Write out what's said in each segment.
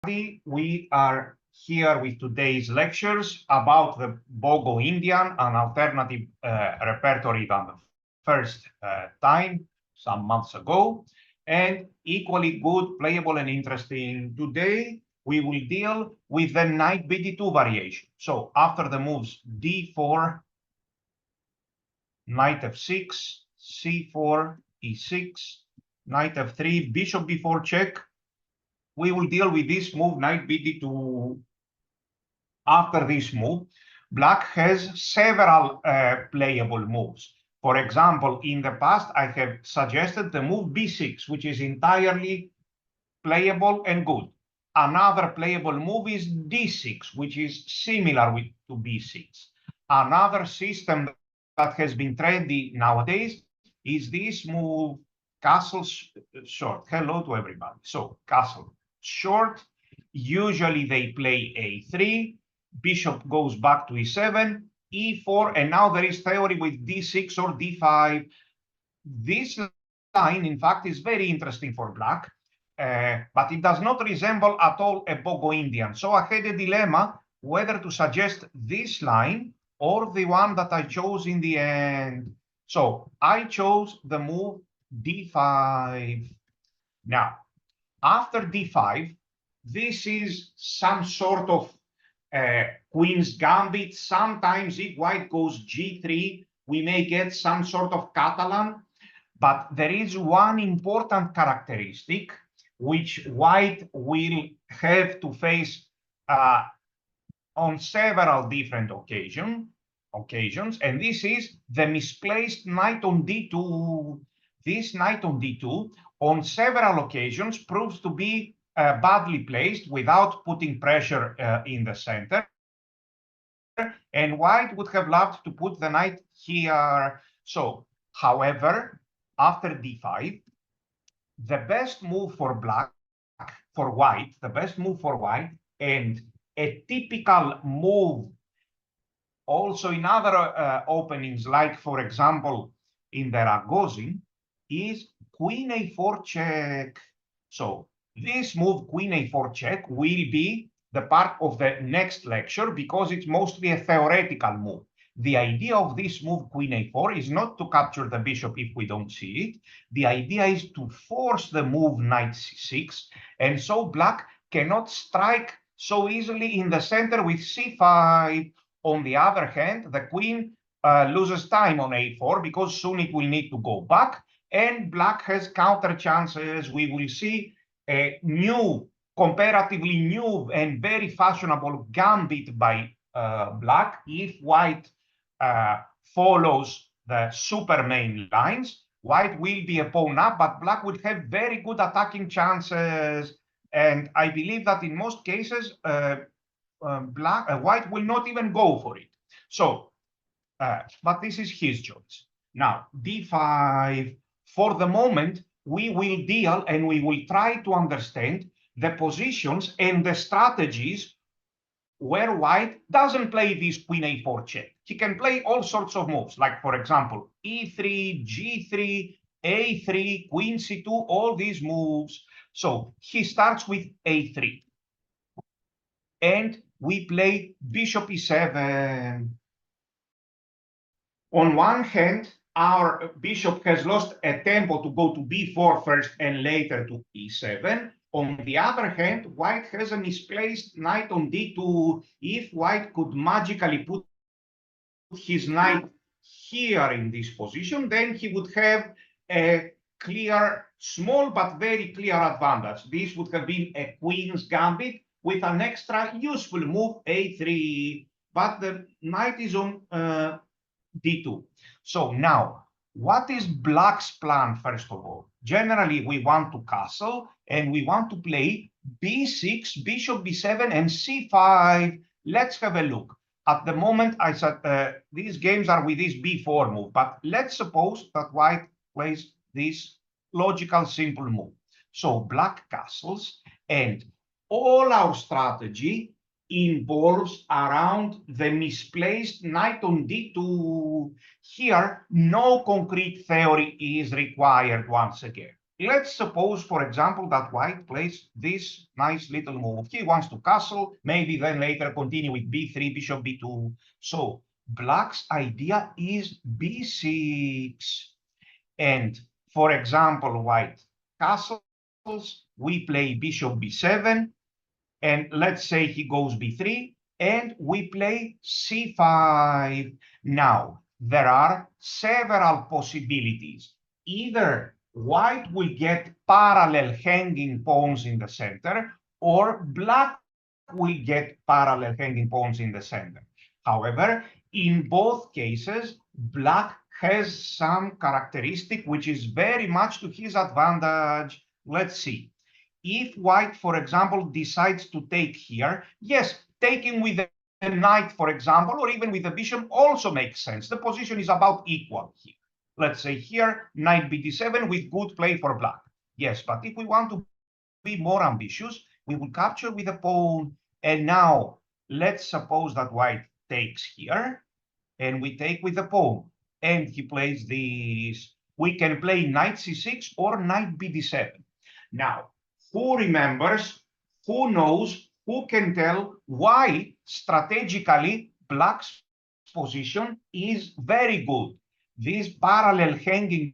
We are here with today's lectures about the Bogo Indian, an alternative repertory than the first time, some months ago, and equally good, playable, and interesting. Today, we will deal with the Nbd2 variation. So after the moves d4, knight f6, c4, e6, knight f3, bishop b4 check, we will deal with this move, knight bd2. After this move, black has several playable moves. For example, in the past, I have suggested the move b6, which is entirely playable and good. Another playable move is d6, which is similar to b6. Another system that has been trendy nowadays is this move, castle short. Hello to everybody. So castle short, usually they play a3, bishop goes back to e7, e4, and now there is theory with d6 or d5. This line, in fact, is very interesting for black, but it does not resemble at all a Bogo Indian. So I had a dilemma whether to suggest this line or the one that I chose in the end. So I chose the move d5. Now, after d5, this is some sort of queen's gambit. Sometimes if white goes g3, we may get some sort of Catalan. But there is one important characteristic which white will have to face on several different occasions, and this is the misplaced knight on d2. This knight on d2 on several occasions proves to be badly placed without putting pressure in the center. And white would have loved to put the knight here. So, however, after d5, the best move for white, and a typical move also in other openings, like, for example, in the Ragozin, is queen a4 check. So this move, queen a4 check, will be the part of the next lecture because it's mostly a theoretical move. The idea of this move, queen a4, is not to capture the bishop if we don't see it. The idea is to force the move knight c6, and so black cannot strike so easily in the center with c5. On the other hand, the queen loses time on a4 because soon it will need to go back, and black has counter chances. We will see a new, comparatively new and very fashionable gambit by black if white follows the super main lines. White will be a pawn up, but black would have very good attacking chances. And I believe that in most cases, white will not even go for it. So, but this is his choice. Now, d5, for the moment, we will deal and we will try to understand the positions and the strategies where white doesn't play this queen a4 check. He can play all sorts of moves, like, for example, e3, g3, a3, queen c2, all these moves. So he starts with a3. And we play bishop e7. On one hand, our bishop has lost a tempo to go to b4 first and later to e7. On the other hand, white has a misplaced knight on d2. If white could magically put his knight here in this position, then he would have a clear, small but very clear advantage. This would have been a queen's gambit with an extra useful move, a3, but the knight is on d2. So now, what is black's plan, first of all? Generally, we want to castle, and we want to play b6, bishop b7, and c5. Let's have a look. At the moment, I said these games are with this b4 move, but let's suppose that white plays this logical, simple move. So black castles, and all our strategy involves around the misplaced knight on d2. Here, no concrete theory is required once again. let's suppose, for example, that white plays this nice little move. He wants to castle, maybe then later continue with b3, bishop b2. So black's idea is b6. And for example, white castles, we play bishop b7, and let's say he goes b3, and we play c5. Now, there are several possibilities. Either white will get parallel hanging pawns in the center, or black will get parallel hanging pawns in the center. However, in both cases, black has some characteristic which is very much to his advantage. Let's see. If white, for example, decides to take here, yes, taking with the knight, for example, or even with the bishop also makes sense. The position is about equal here. Let's say here, knight bd7 with good play for black. Yes, but if we want to be more ambitious, we will capture with a pawn. And now, let's suppose that white takes here, and we take with the pawn. And he plays this. We can play knight c6 or knight bd7. Now, who remembers, who knows, who can tell why strategically black's position is very good? These parallel hanging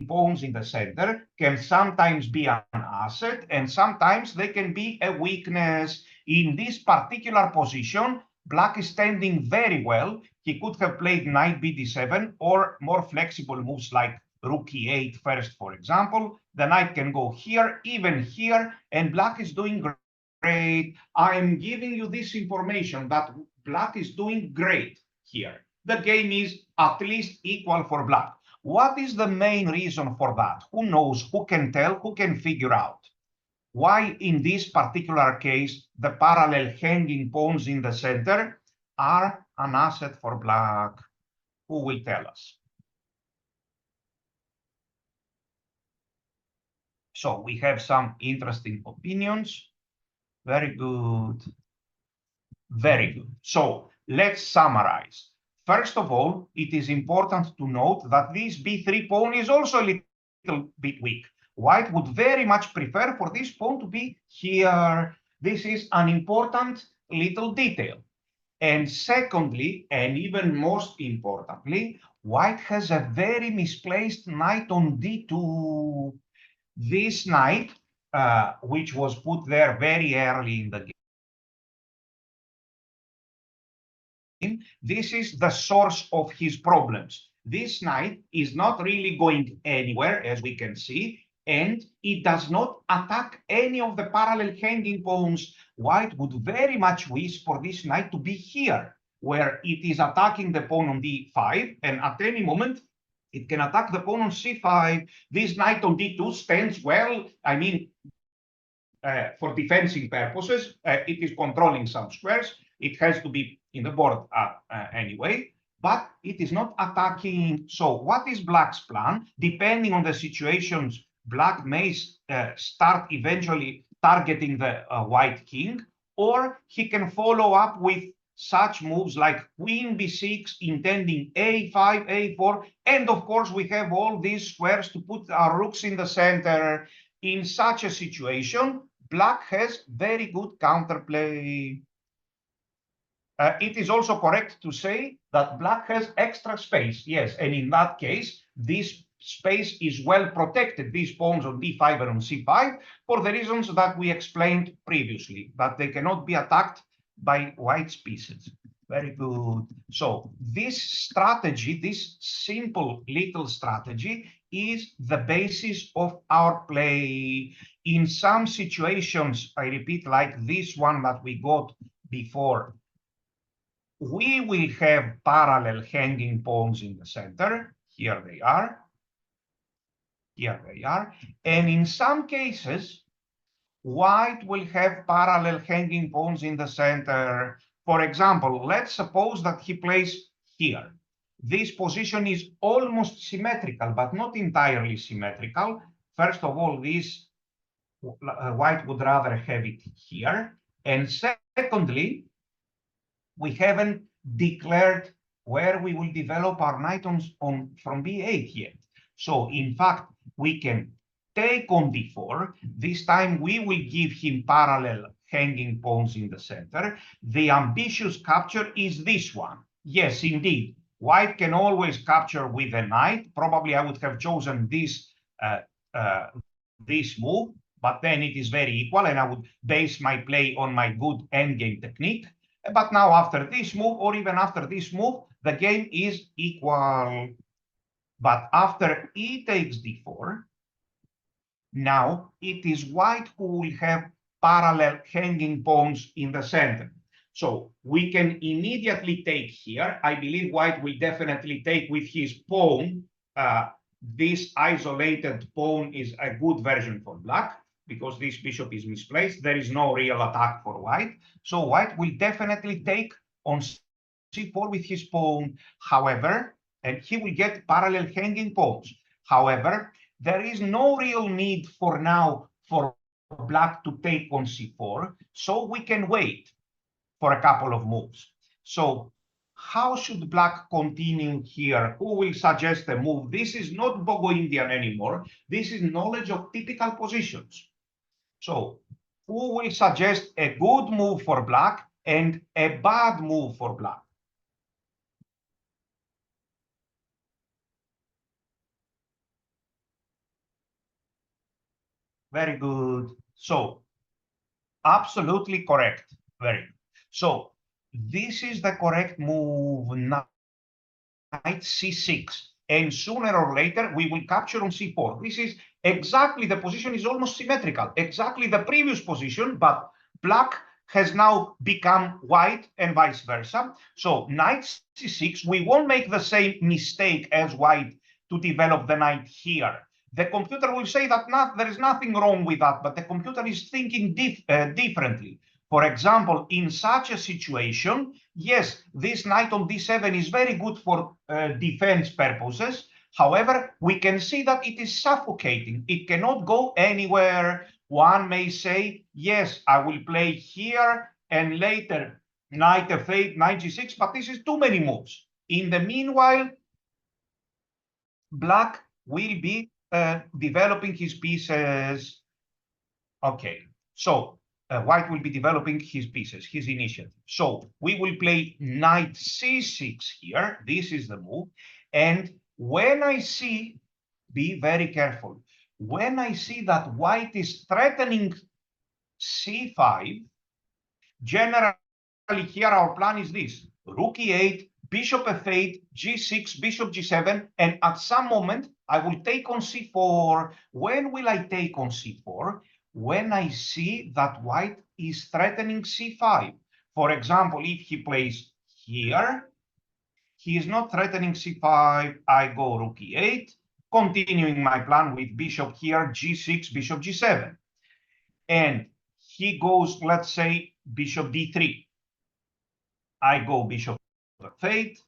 pawns in the center can sometimes be an asset, and sometimes they can be a weakness. In this particular position, black is standing very well. He could have played knight bd7 or more flexible moves like rook e8 first, for example. The knight can go here, even here, and black is doing great. I am giving you this information that black is doing great here. The game is at least equal for black. What is the main reason for that? Who knows? Who can tell? Who can figure out? Why, in this particular case, the parallel hanging pawns in the center are an asset for black? Who will tell us? So we have some interesting opinions. Very good. Very good. So let's summarize. First of all, it is important to note that this b3 pawn is also a little bit weak. White would very much prefer for this pawn to be here. This is an important little detail. And secondly, and even most importantly, white has a very misplaced knight on d2. This knight, which was put there very early in the game, this is the source of his problems. This knight is not really going anywhere, as we can see, and it does not attack any of the parallel hanging pawns. White would very much wish for this knight to be here, where it is attacking the pawn on d5, and at any moment, it can attack the pawn on c5. This knight on d2 stands well. I mean, for defensive purposes, it is controlling some squares. It has to be in the board anyway, but it is not attacking. So what is black's plan? Depending on the situations, black may start eventually targeting the white king, or he can follow up with such moves like queen b6, intending a5, a4, and of course we have all these squares to put our rooks in the center. In such a situation, black has very good counterplay. It is also correct to say that black has extra space, yes, and in that case, this space is well protected, these pawns on d5 and on c5, for the reasons that we explained previously, that they cannot be attacked by white's pieces. Very good. So this strategy, this simple little strategy, is the basis of our play. In some situations, I repeat, like this one that we got before, we will have parallel hanging pawns in the center. Here they are. Here they are. And in some cases, white will have parallel hanging pawns in the center. For example, let's suppose that he plays here. This position is almost symmetrical, but not entirely symmetrical. First of all, this white would rather have it here. And secondly, we haven't declared where we will develop our knight on from b8 yet. So in fact, we can take on d4. This time we will give him parallel hanging pawns in the center. The ambitious capture is this one. Yes, indeed. White can always capture with a knight. Probably I would have chosen this move, but then it is very equal, and I would base my play on my good endgame technique. But now after this move, or even after this move, the game is equal. But after e takes d4, now it is white who will have parallel hanging pawns in the center. So we can immediately take here. I believe white will definitely take with his pawn. This isolated pawn is a good version for black because this bishop is misplaced. There is no real attack for white. So white will definitely take on c4 with his pawn. However, and he will get parallel hanging pawns. However, there is no real need for now for black to take on c4, so we can wait for a couple of moves. So how should black continue here? Who will suggest a move? This is not Bogo Indian anymore. This is knowledge of typical positions. So who will suggest a good move for black and a bad move for black? Very good. So absolutely correct. Very good. So this is the correct move, knight c6. And sooner or later, we will capture on c4. This is exactly, the position is almost symmetrical. Exactly the previous position, but black has now become white and vice versa. So knight c6, we won't make the same mistake as white to develop the knight here. The computer will say that there is nothing wrong with that, but the computer is thinking differently. For example, in such a situation, yes, this knight on d7 is very good for defense purposes. However, we can see that it is suffocating. It cannot go anywhere. One may say, yes, I will play here and later knight f8, knight g6, but this is too many moves. In the meanwhile, black will be developing his pieces. Okay, so white will be developing his pieces, his initiative. So we will play knight c6 here. This is the move. And when I see, be very careful, when I see that white is threatening c5, generally here our plan is this: rook e8, bishop f8, g6, bishop g7, and at some moment I will take on c4. When will I take on c4? When I see that white is threatening c5. For example, if he plays here, he is not threatening c5, I go rook e8, continuing my plan with bishop here, g6, bishop g7. And he goes, let's say, bishop d3. I go bishop f8,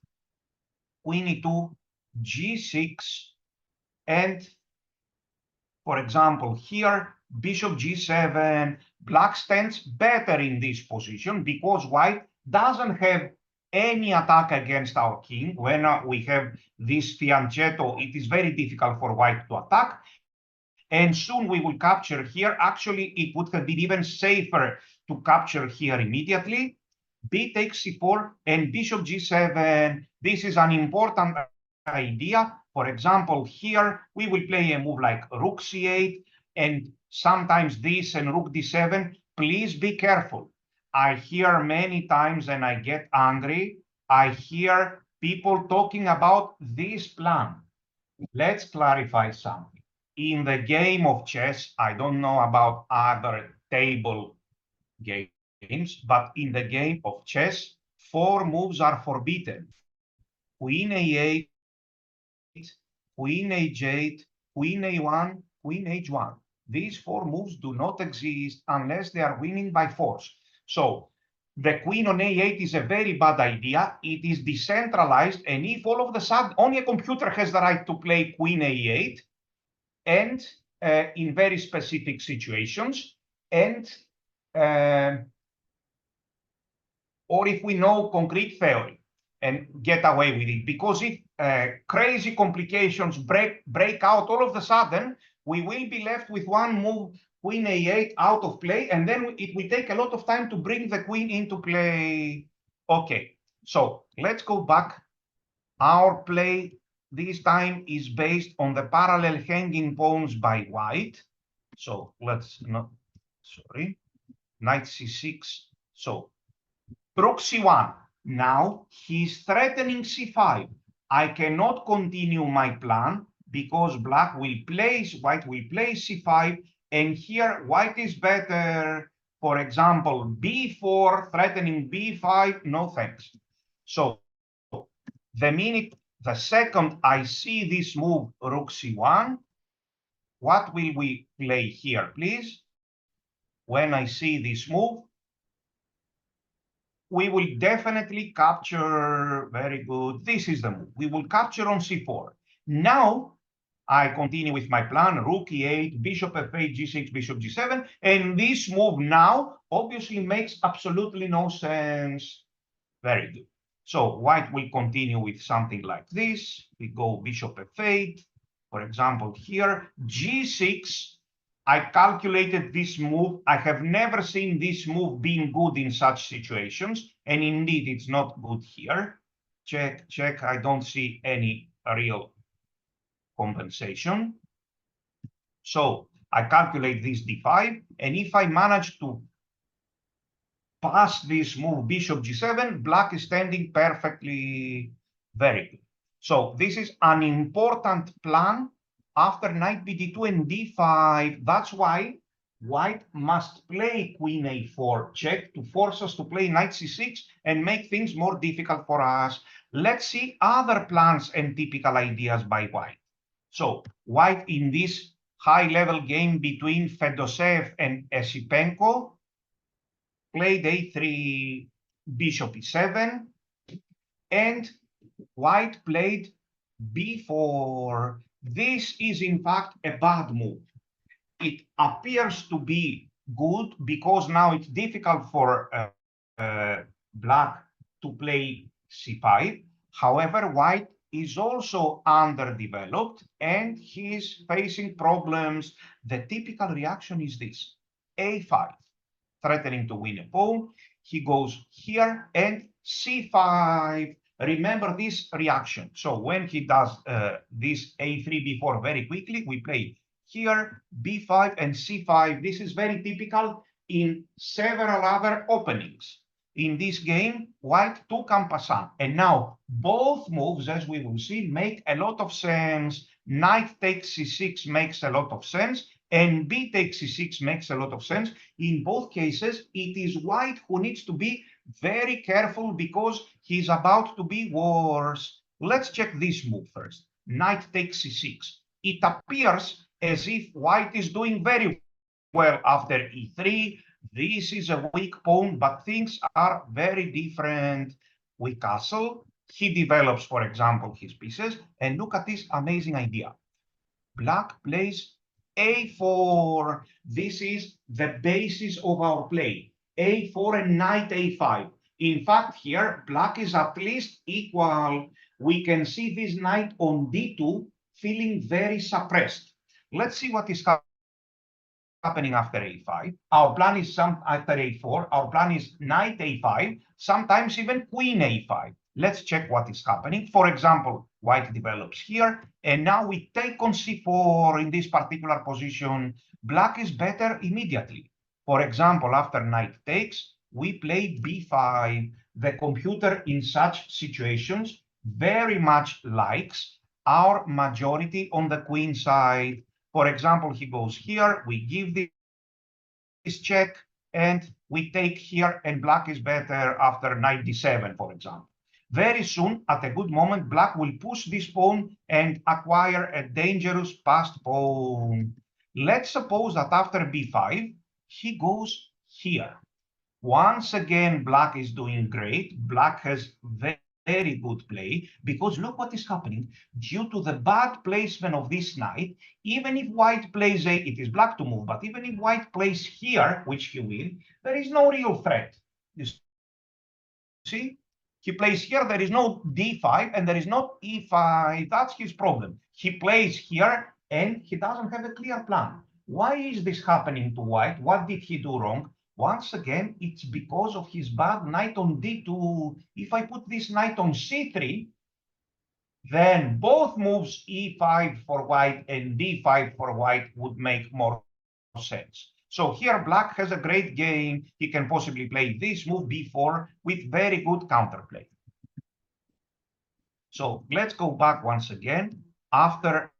queen e2, g6, and for example, here, bishop g7, black stands better in this position because white doesn't have any attack against our king. When we have this fianchetto, it is very difficult for white to attack. And soon we will capture here. Actually, it would have been even safer to capture here immediately. B takes c4 and bishop g7. This is an important idea. For example, here we will play a move like rook c8 and sometimes this and rook d7. Please be careful. I hear many times and I get angry. I hear people talking about this plan. Let's clarify something. In the game of chess, I don't know about other table games, but in the game of chess, 4 moves are forbidden. Queen a8, queen h8, queen a1, queen h1. These 4 moves do not exist unless they are winning by force. So the queen on a8 is a very bad idea. It is decentralized, and if all of the sudden only a computer has the right to play queen a8, and in very specific situations, and or if we know concrete theory and get away with it. Because if crazy complications break out, all of a sudden, we will be left with one move, queen a8 out of play, and then it will take a lot of time to bring the queen into play. Okay, so let's go back. Our play this time is based on the parallel hanging pawns by white. So let's not, sorry, knight c6. So rook c1. Now he's threatening c5. I cannot continue my plan because white will play c5, and here white is better. For example, b4, threatening b5, no thanks. So the second I see this move, rook c1, what will we play here, please? When I see this move, we will definitely capture, very good, this is the move. We will capture on c4. Now, I continue with my plan, rook e8, bishop f8, g6, bishop g7, and this move now obviously makes absolutely no sense. Very good. So white will continue with something like this. We go bishop f8, for example, here, g6. I calculated this move. I have never seen this move being good in such situations, and indeed it's not good here. Check, check, I don't see any real compensation. So I calculate this d5, and if I manage to pass this move bishop g7, black is standing perfectly, very good. So this is an important plan after knight bd2 and d5. That's why white must play queen a4 check to force us to play knight c6 and make things more difficult for us. Let's see other plans and typical ideas by white. So white in this high-level game between Fedoseev and Esipenko played a3, bishop e7, and white played b4. This is in fact a bad move. It appears to be good because now it's difficult for black to play c5. However, white is also underdeveloped and he's facing problems. The typical reaction is this, a5. Threatening to win a pawn, he goes here and c5. Remember this reaction. So when he does this a3, b4 very quickly, we play here b5 and c5. This is very typical in several other openings. In this game, white took en passant. And now both moves, as we will see, make a lot of sense. Knight takes c6 makes a lot of sense. And b takes c6 makes a lot of sense. In both cases, it is white who needs to be very careful because he's about to be worse. Let's check this move first. Knight takes c6. It appears as if white is doing very well after e3. This is a weak pawn, but things are very different. We castle. He develops, for example, his pieces. And look at this amazing idea. Black plays a4. This is the basis of our play. a4 and knight a5. In fact, here, black is at least equal. We can see this knight on d2 feeling very suppressed. Let's see what is happening after a5. Our plan is after a4. Our plan is knight a5, sometimes even queen a5. Let's check what is happening. For example, white develops here, and now we take on c4 in this particular position. Black is better immediately. For example, after knight takes, we play b5. The computer in such situations very much likes our majority on the queen side. For example, he goes here, we give this check, and we take here, and black is better after knight d7, for example. Very soon, at a good moment, black will push this pawn and acquire a dangerous passed pawn. Let's suppose that after b5, he goes here. Once again, black is doing great. Black has very good play, because look what is happening. Due to the bad placement of this knight, even if white plays it is black to move, but even if white plays here, which he will, there is no real threat. You see? He plays here, there is no d5 and there is no e5. That's his problem. He plays here and he doesn't have a clear plan. Why is this happening to white? What did he do wrong? Once again, it's because of his bad knight on d2. If I put this knight on c3, then both moves e5 for white and d5 for white would make more sense. So here black has a great game. He can possibly play this move b4 with very good counterplay. So let's go back once again. After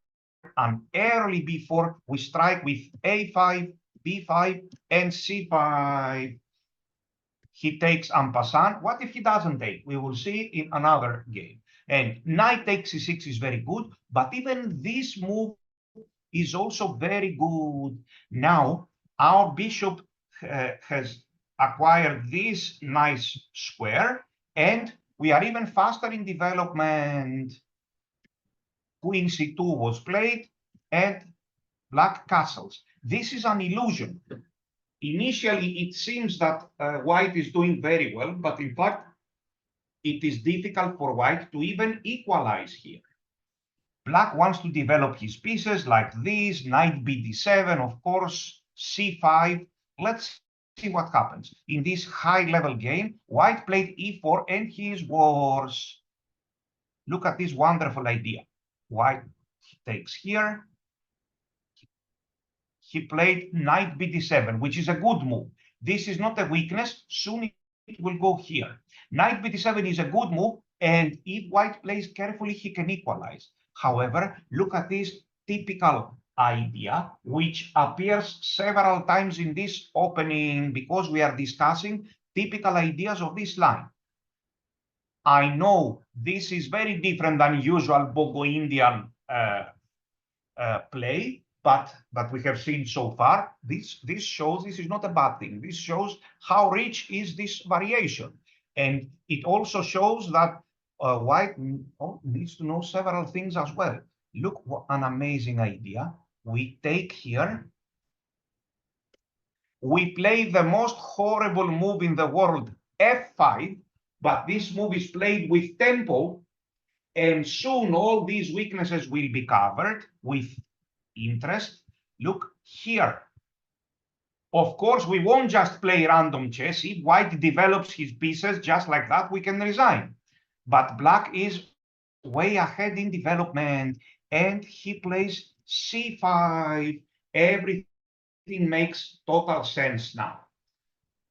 an early b4, we strike with a5, b5, and c5. He takes en passant. What if he doesn't take? We will see in another game. And knight takes c6 is very good, but even this move is also very good. Now, our bishop has acquired this nice square, and we are even faster in development. Queen c2 was played, and black castles. This is an illusion. Initially, it seems that white is doing very well, but in fact, it is difficult for white to even equalize here. Black wants to develop his pieces like this, knight bd7, of course, c5. Let's see what happens. In this high-level game, white played e4, and he is worse. Look at this wonderful idea. White takes here. He played knight bd7, which is a good move. This is not a weakness. Soon it will go here. Knight bd7 is a good move, and if white plays carefully, he can equalize. However, look at this typical idea, which appears several times in this opening because we are discussing typical ideas of this line. I know this is very different than usual Bogo Indian play, but we have seen so far, this shows this is not a bad thing. This shows how rich is this variation. And it also shows that white needs to know several things as well. Look, what an amazing idea. We take here. We play the most horrible move in the world, f5, but this move is played with tempo, and soon all these weaknesses will be covered with interest. Look here. Of course, we won't just play random chess. If white develops his pieces just like that, we can resign. But black is way ahead in development, and he plays c5. Everything makes total sense now.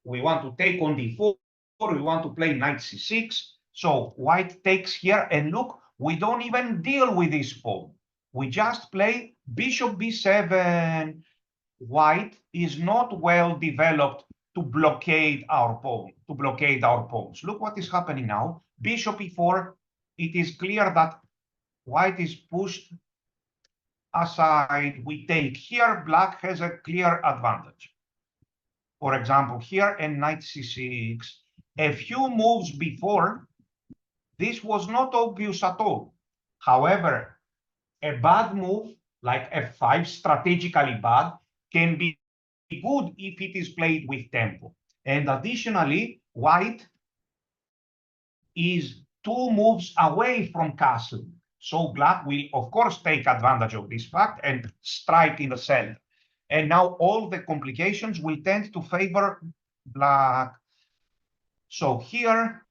We want to take on d4. We want to play knight c6. So white takes here, and look, we don't even deal with this pawn. We just play bishop b7. White is not well developed to blockade our pawn, pawns. Look what is happening now. Bishop e4. It is clear that white is pushed aside. We take here. Black has a clear advantage. For example, here and knight c6. A few moves before, this was not obvious at all. However, a bad move like f5, strategically bad, can be good if it is played with tempo. And additionally, white is 2 moves away from castle. So black will, of course, take advantage of this fact and strike in the center. And now all the complications will tend to favor black. So here,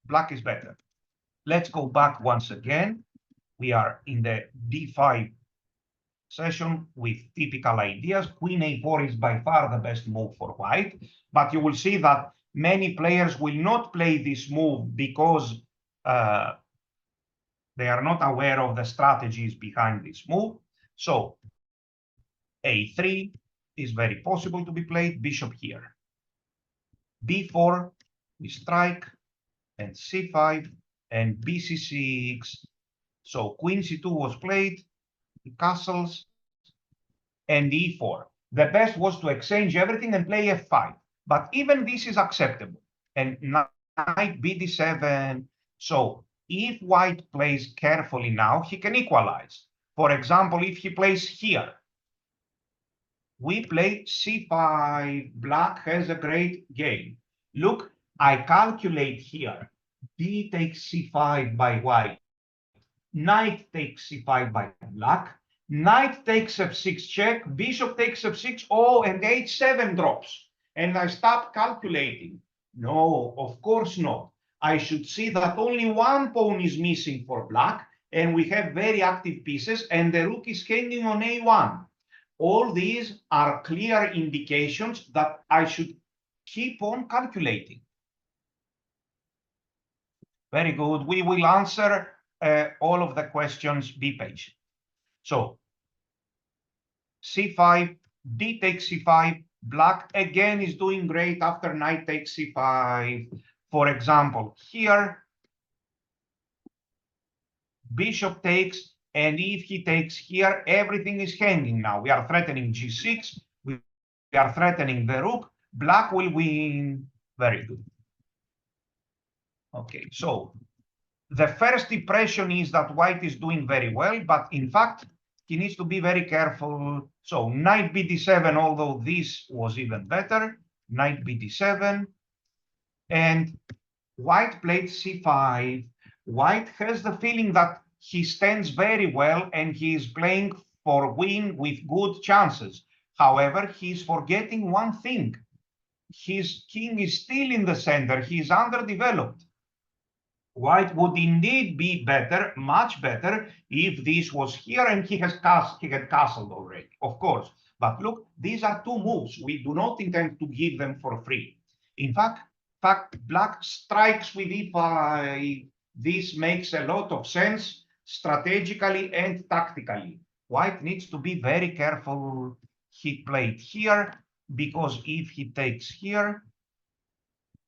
black is better. Let's go back once again. We are in the d5 session with typical ideas. Queen a4 is by far the best move for white, but you will see that many players will not play this move because they are not aware of the strategies behind this move. So a3 is very possible to be played, bishop here. b4, we strike, and c5, and bc6. So queen c2 was played, castles, and e4. The best was to exchange everything and play f5. But even this is acceptable. And knight bd7. So if white plays carefully now, he can equalize. For example, if he plays here, we play c5. Black has a great game. Look, I calculate here, b takes c5 by white, knight takes c5 by black, knight takes f6 check, bishop takes f6, oh, and h7 drops. And I stop calculating. No, of course not. I should see that only one pawn is missing for black, and we have very active pieces, and the rook is hanging on a1. All these are clear indications that I should keep on calculating. Very good. We will answer all of the questions. Be patient. So c5, d takes c5. Black again is doing great after knight takes c5. For example, here, bishop takes, and if he takes here, everything is hanging now. We are threatening g6. We are threatening the rook. Black will win. Very good. Okay, so the first impression is that white is doing very well, but in fact, he needs to be very careful. So knight bd7, although this was even better, knight bd7, and white played c5. White has the feeling that he stands very well and he is playing for win with good chances. However, he's forgetting one thing. His king is still in the center. He is underdeveloped. White would indeed be better, much better, if this was here and he had castled already, of course. But look, these are two moves. We do not intend to give them for free. In fact, black strikes with e5. This makes a lot of sense strategically and tactically. White needs to be very careful. He played here because if he takes here,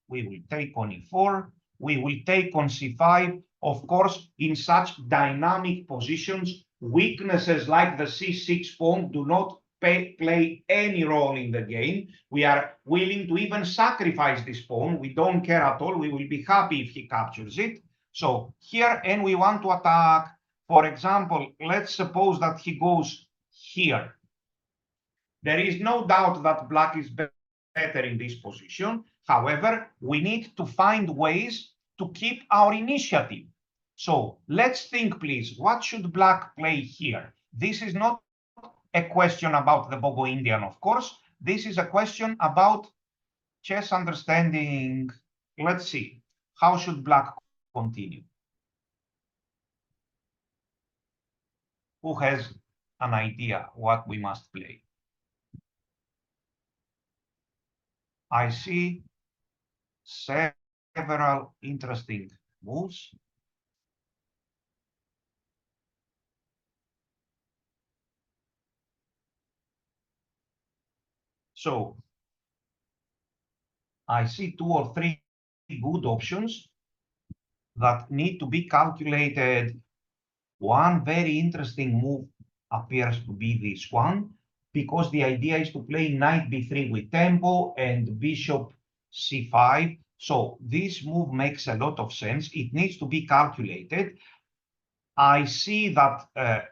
we will take on e4. We will take on c5. Of course, in such dynamic positions, weaknesses like the c6 pawn do not play any role in the game. We are willing to even sacrifice this pawn. We don't care at all. We will be happy if he captures it. So here, and we want to attack. For example, let's suppose that he goes here. There is no doubt that black is better in this position. However, we need to find ways to keep our initiative. So let's think, please, what should black play here? This is not a question about the Bogo Indian, of course. This is a question about chess understanding. Let's see. How should black continue? Who has an idea what we must play? I see several interesting moves. So I see 2 or 3 good options that need to be calculated. One very interesting move appears to be this one, because the idea is to play knight b3 with tempo and bishop c5. So this move makes a lot of sense. It needs to be calculated. I see that,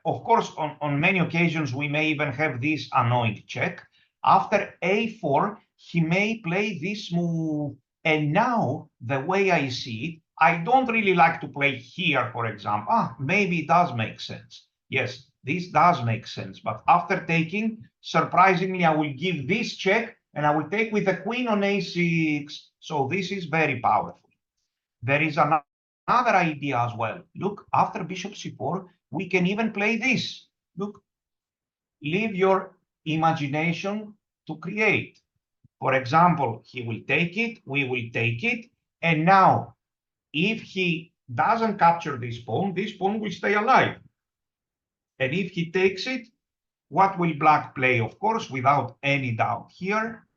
of course, on many occasions, we may even have this annoying check. After a4, he may play this move. And now, the way I see it, I don't really like to play here, for example. Maybe it does make sense. Yes, this does make sense. But after taking, surprisingly, I will give this check, and I will take with the queen on a6. So this is very powerful. There is another idea as well. Look, after bishop c4, we can even play this. Look, leave your imagination to create. For example, he will take it, we will take it, and now, if he doesn't capture this pawn will stay alive. And if he takes it, what will black play? Of course, without any doubt here.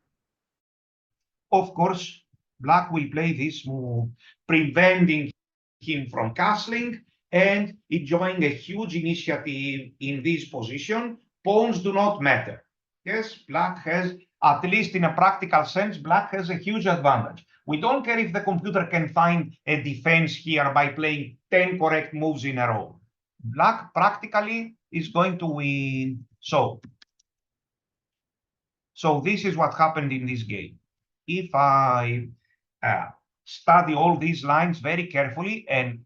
Of course, black will play this move, preventing him from castling and enjoying a huge initiative in this position. Pawns do not matter. Yes, black has, at least in a practical sense, black has a huge advantage. We don't care if the computer can find a defense here by playing 10 correct moves in a row. Black practically is going to win. So this is what happened in this game. If I study all these lines very carefully and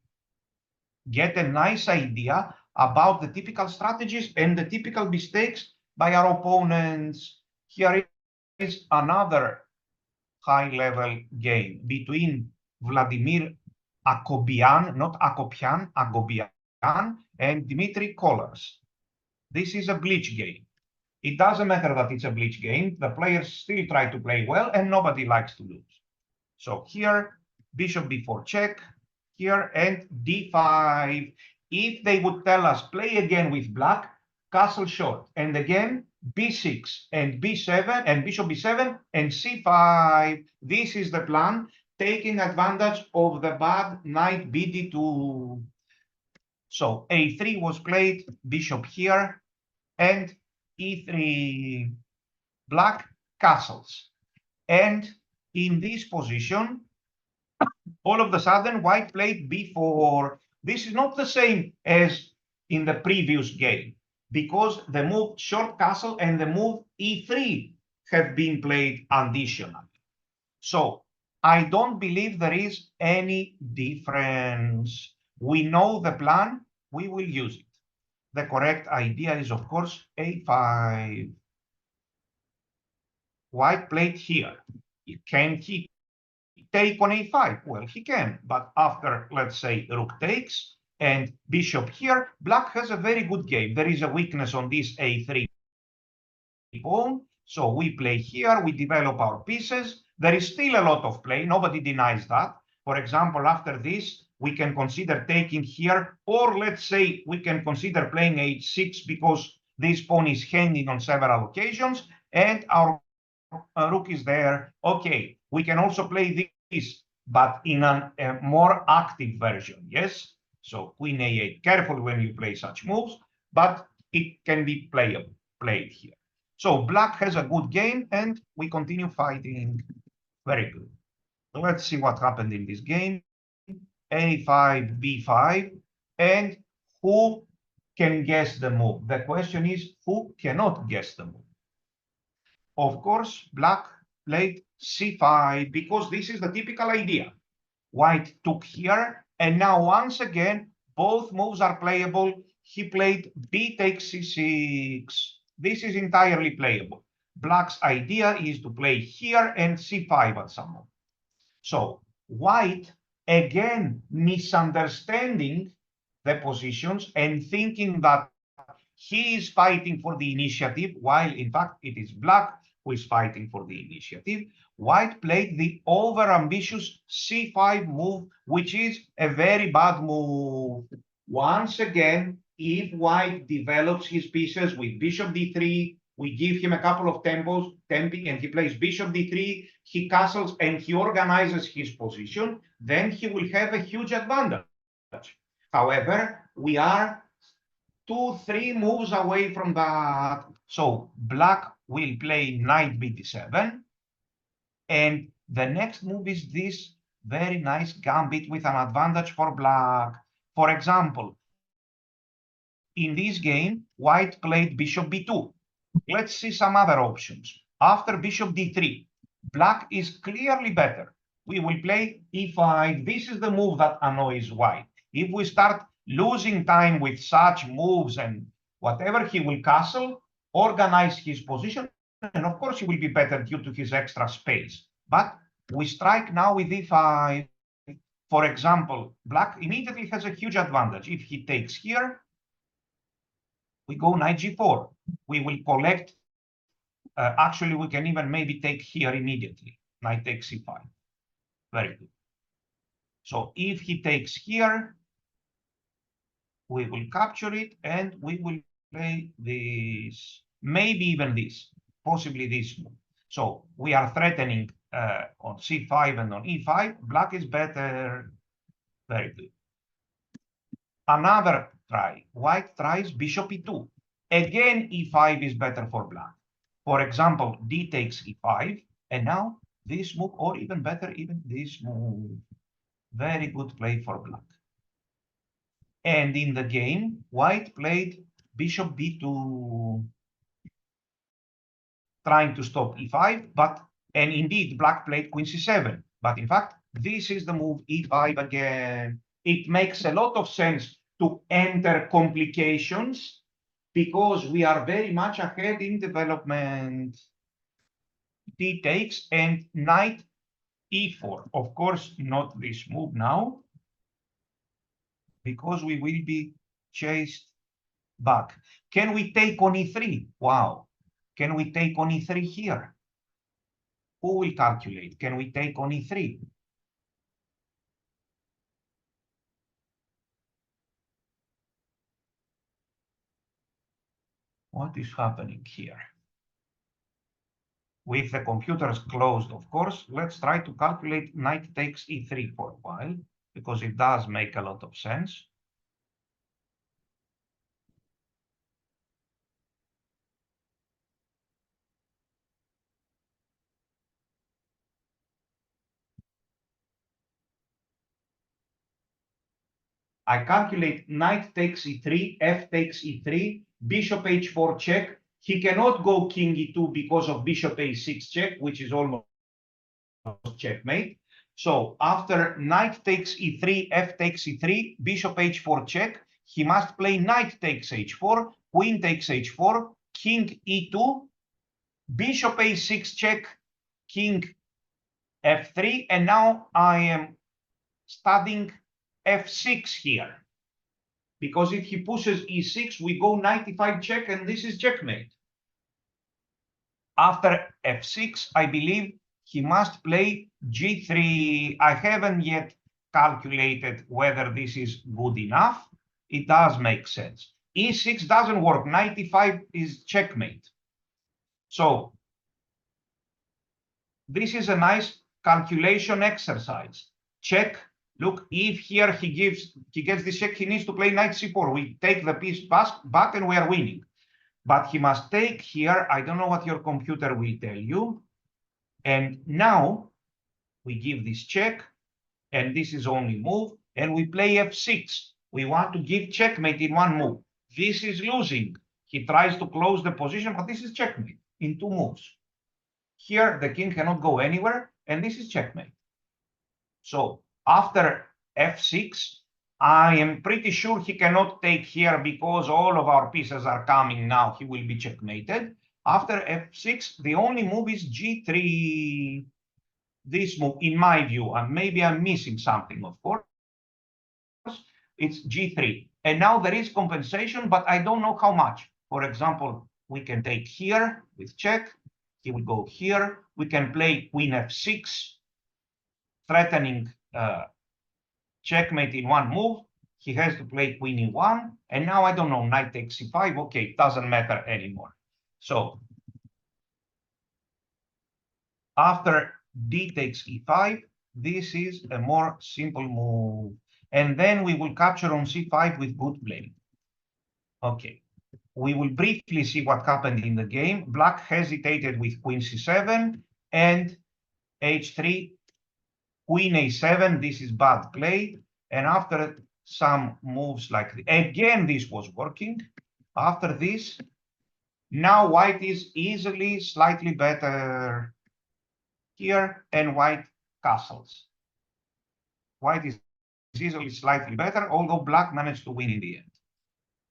get a nice idea about the typical strategies and the typical mistakes by our opponents. Here is another high-level game between Vladimir Akobian, not Akopian, Agobian, and Dmitry Kollars. This is a bleach game. It doesn't matter that it's a bleach game. The players still try to play well, and nobody likes to lose. So here, bishop b4 check, here, and d5. If they would tell us play again with black, castle short, and again b6 and b7 and bishop b7 and c5. This is the plan, taking advantage of the bad knight bd2. So a3 was played, bishop here, and e3, black castles. And in this position, all of a sudden, white played b4. This is not the same as in the previous game, because the move short castle and the move e3 have been played additionally. So I don't believe there is any difference. We know the plan, we will use it. The correct idea is, of course, a5. White played here. Can he take on a5? Well, he can, but after, let's say, rook takes and bishop here, black has a very good game. There is a weakness on this a3 pawn, so we play here, we develop our pieces. There is still a lot of play, nobody denies that. For example, after this, we can consider taking here, or let's say we can consider playing h6 because this pawn is hanging on several occasions, and our rook is there. Okay, we can also play this, but in a more active version, yes? So queen a8, careful when you play such moves, but it can be played here. So black has a good game, and we continue fighting. Very good. Let's see what happened in this game. a5, b5, and who can guess the move? The question is, who cannot guess the move? Of course, black played c5 because this is the typical idea. White took here, and now once again, both moves are playable. He played b takes c6. This is entirely playable. Black's idea is to play here and c5 at some moment. So white, again, misunderstanding the positions and thinking that he is fighting for the initiative, while in fact it is black who is fighting for the initiative. White played the overambitious c5 move, which is a very bad move. Once again, if white develops his pieces with bishop d3, we give him a couple of temping, and he plays bishop d3, he castles, and he organizes his position, then he will have a huge advantage. However, we are 2-3 moves away from that. So black will play knight bd7. And the next move is this very nice gambit with an advantage for black. For example, in this game, white played bishop b2. Let's see some other options. After bishop d3, black is clearly better. We will play e5. This is the move that annoys white. If we start losing time with such moves and whatever, he will castle, organize his position, and of course he will be better due to his extra space. But we strike now with e5. For example, black immediately has a huge advantage. If he takes here, we go knight g4. We will collect. Actually, we can even maybe take here immediately. Knight takes c5. Very good. So if he takes here, we will capture it, and we will play this, maybe even this, possibly this move. So we are threatening on c5 and on e5. Black is better. Very good. Another try. White tries bishop e2. Again, e5 is better for black. For example, d takes e5, and now this move, or even better, even this move. Very good play for black. And in the game, white played bishop b2, trying to stop e5, and indeed black played queen c7. But in fact, This is the move E5 again. It makes a lot of sense to enter complications because we are very much ahead in development. D takes and knight E4. Of course, not this move now, because we will be chased back. Can we take on E3? Wow. Can we take on E3 here? Who will calculate? Can we take on E3? What is happening here? With the computers closed, of course, let's try to calculate knight takes E3 for a while, because it does make a lot of sense. I calculate knight takes E3, F takes E3, bishop H4 check. He cannot go king E2 because of bishop A6 check, which is almost checkmate. So after knight takes E3, F takes E3, bishop H4 check, he must play knight takes H4, queen takes H4, king E2, bishop A6 check, king F3, and now I am studying F6 here. Because if he pushes E6, we go knight E5 check, and this is checkmate. After F6, I believe he must play G3. I haven't yet calculated whether this is good enough. It does make sense. E6 doesn't work. Knight E5 is checkmate. So this is a nice calculation exercise. Check. Look, if here he gets this check, he needs to play knight C4. We take the piece back and we are winning. But he must take here, I don't know what your computer will tell you. And now we give this check, and this is only move, and we play F6. We want to give checkmate in one move. This is losing. He tries to close the position, but this is checkmate in two moves. Here, the king cannot go anywhere, and this is checkmate. So after F6, I am pretty sure he cannot take here because all of our pieces are coming now. He will be checkmated. After F6, the only move is G3. This move, in my view, and maybe I'm missing something, of course, it's G3. And now there is compensation, but I don't know how much. For example, we can take here with check. He will go here. We can play queen F6, threatening checkmate in one move. He has to play queen E1. And now I don't know, knight takes C5. Okay, it doesn't matter anymore. So after D takes E5, this is a more simple move. And then we will capture on C5 with good play. Okay, we will briefly see what happened in the game. Black hesitated with queen C7 and H3, queen A7. This is bad play. And after some moves like this, again, this was working. After this, now white is easily slightly better here, and white castles. White is easily slightly better, although black managed to win in the end.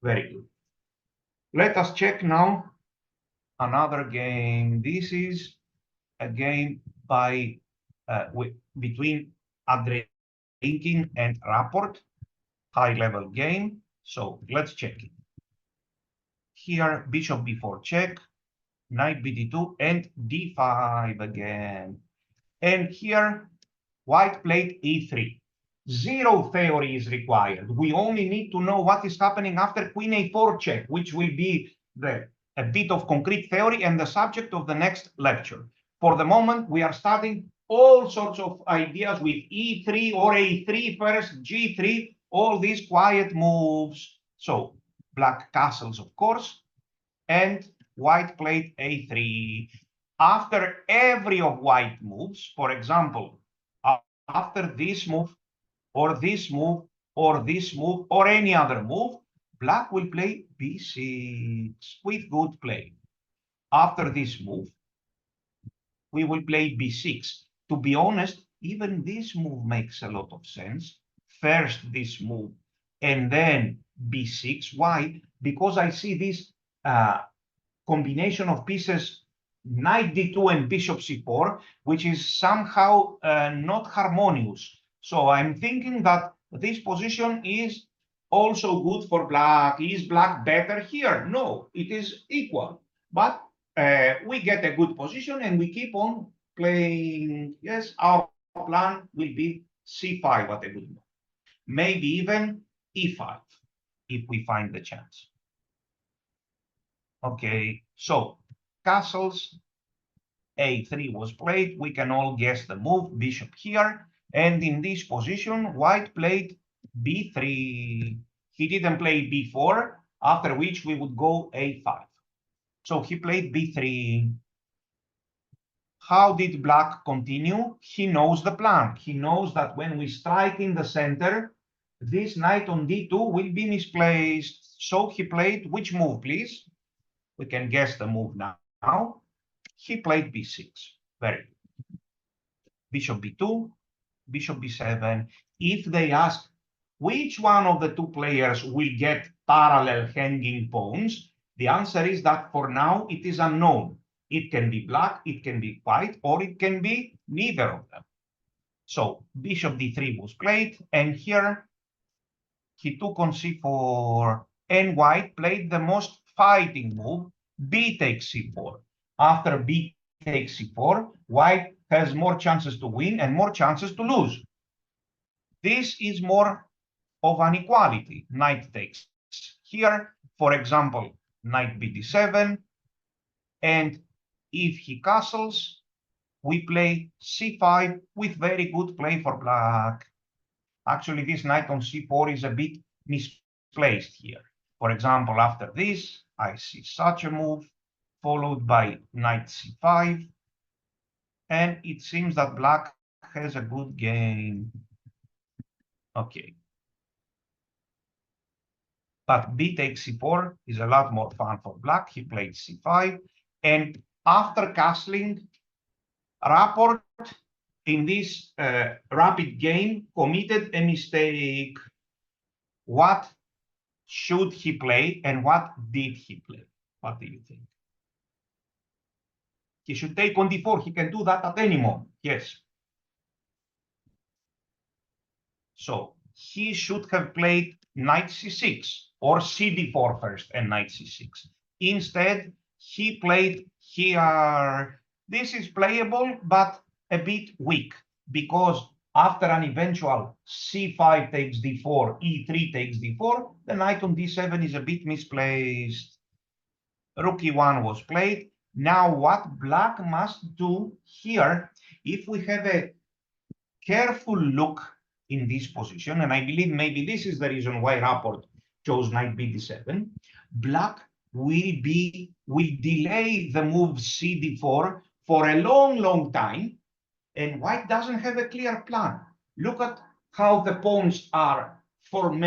Very good. Let us check now another game. This is a game by between Adrekin and Rapport, high-level game. So let's check it. Here, bishop b4 check, knight bd2, and d5 again. And here, white played e3. Zero theory is required. We only need to know what is happening after queen a4 check, which will be a bit of concrete theory and the subject of the next lecture. For the moment, we are studying all sorts of ideas with e3 or a3 first, g3, all these quiet moves. So black castles, of course, and white played a3. After every of white moves, for example, after this move, or this move, or this move, or any other move, black will play b6 with good play. After this move, we will play b6. To be honest, even this move makes a lot of sense. First this move, and then b6. Why? Because I see this combination of pieces knight d2 and bishop c4, which is somehow not harmonious. So I'm thinking that this position is also good for black. Is black better here? No, it is equal. But we get a good position and we keep on playing. Yes, our plan will be c5 at a good moment. Maybe even e5 if we find the chance. Okay, so castles a3 was played. We can all guess the move, bishop here. And in this position, white played b3. He didn't play b4, after which we would go a5. So he played b3. How did black continue? He knows the plan. He knows that when we strike in the center, this knight on d2 will be misplaced. So he played which move, please? We can guess the move now. He played b6. Very good. Bishop b2, bishop b7. If they ask which one of the two players will get parallel hanging pawns, the answer is that for now it is unknown. It can be black, it can be white, or it can be neither of them. So bishop d3 was played, and here he took on c4, and white played the most fighting move, b takes c4. After b takes c4, white has more chances to win and more chances to lose. This is more of an equality. Knight takes here, for example, knight bd7, and if he castles, we play c5 with very good play for black. Actually, this knight on c4 is a bit misplaced here. For example, after this, I see such a move, followed by knight c5, and it seems that black has a good game. Okay. But b takes c4 is a lot more fun for black. He played c5, and after castling, Rapport in this rapid game committed a mistake. What should he play and what did he play? What do you think? He should take on d4. He can do that at any moment. Yes. So he should have played knight c6 or cd4 first and knight c6. Instead, he played here. This is playable, but a bit weak, because after an eventual c5 takes d4, e3 takes d4, the knight on d7 is a bit misplaced. Rook e1 was played. Now what black must do here, if we have a careful look in this position, and I believe maybe this is the reason why Rapport chose knight bd7, black will delay the move cd4 for a long time, and white doesn't have a clear plan. Look at how the pawns are formed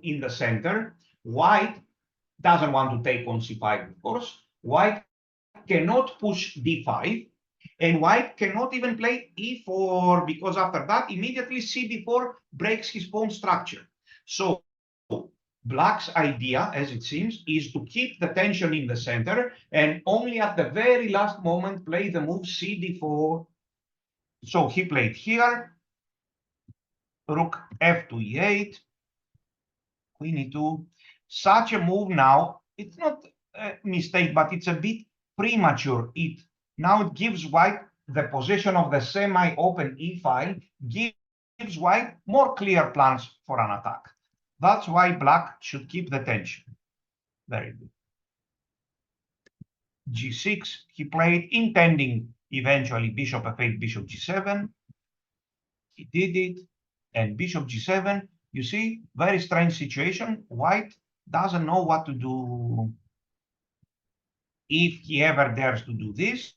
in the center. White doesn't want to take on c5, of course. White cannot push d5, and white cannot even play e4, because after that, immediately cd4 breaks his pawn structure. So black's idea, as it seems, is to keep the tension in the center and only at the very last moment play the move cd4. So he played here, rook f to e8, queen e2. Such a move now, it's not a mistake, but it's a bit premature. Now it gives white the possession of the semi-open e-file, gives white more clear plans for an attack. That's why black should keep the tension. Very good. g6, he played, intending eventually bishop f8, bishop g7. He did it, and bishop g7, you see, very strange situation. White doesn't know what to do. If he ever dares to do this,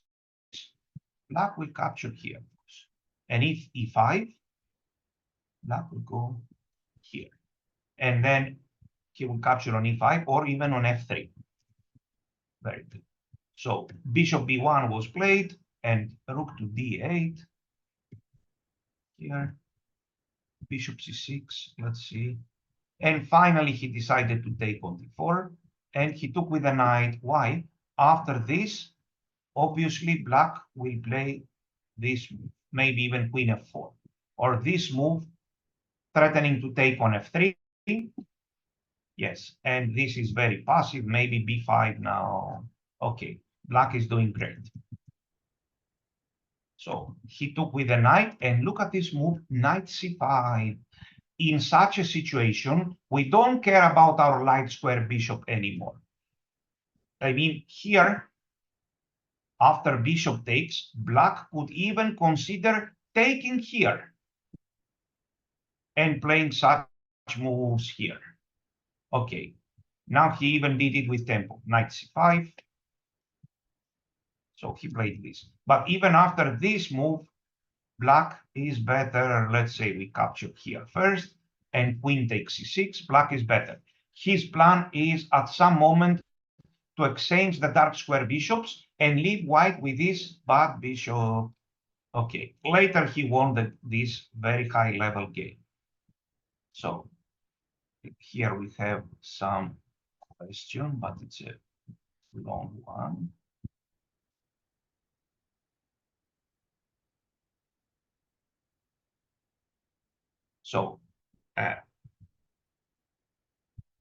black will capture here, of course. And if e5, black will go here. And then he will capture on e5 or even on f3. Very good. So bishop b1 was played and rook to d8. here, bishop c6, let's see. And finally, he decided to take on d4, and he took with a knight. Why? After this, obviously, black will play this move, maybe even queen f4, or this move, threatening to take on f3. Yes, and this is very passive, maybe b5 now. Okay, black is doing great. So he took with a knight, and look at this move, knight c5. In such a situation, we don't care about our light square bishop anymore. I mean, here, after bishop takes, black could even consider taking here and playing such moves here. Okay, now he even did it with tempo, knight c5. So he played this. But even after this move, black is better. Let's say we capture here first, and queen takes c6, black is better. His plan is at some moment to exchange the dark square bishops and leave white with this bad bishop. Okay, later he won this very high level game. So here we have some question, but it's a long one. So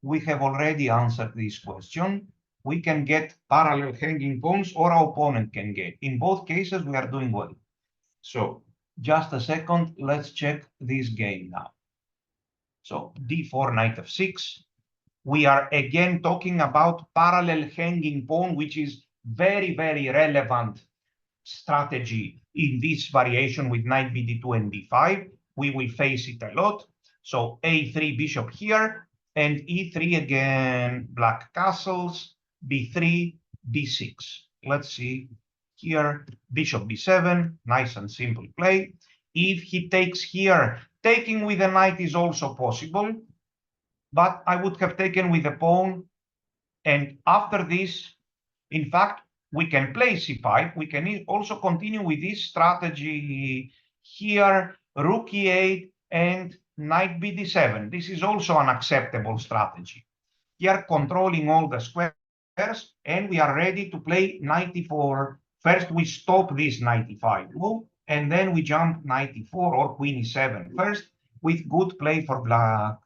we have already answered this question. We can get parallel hanging pawns, or our opponent can get. In both cases, we are doing well. So just a second, let's check this game now. So d4, knight f6. We are again talking about parallel hanging pawn, which is very, very relevant strategy in this variation with knight bd2 and d5. We will face it a lot. So a3 bishop here, and e3 again, black castles, b3, b6. Let's see here, bishop b7, nice and simple play. If he takes here, taking with a knight is also possible, but I would have taken with a pawn. And after this, in fact, we can play c5. We can also continue with this strategy here, rook e8 and knight bd7. This is also an acceptable strategy. Here, controlling all the squares, and we are ready to play knight e4. First, we stop this knight e5 move, and then we jump knight e4 or queen e7 first, with good play for black.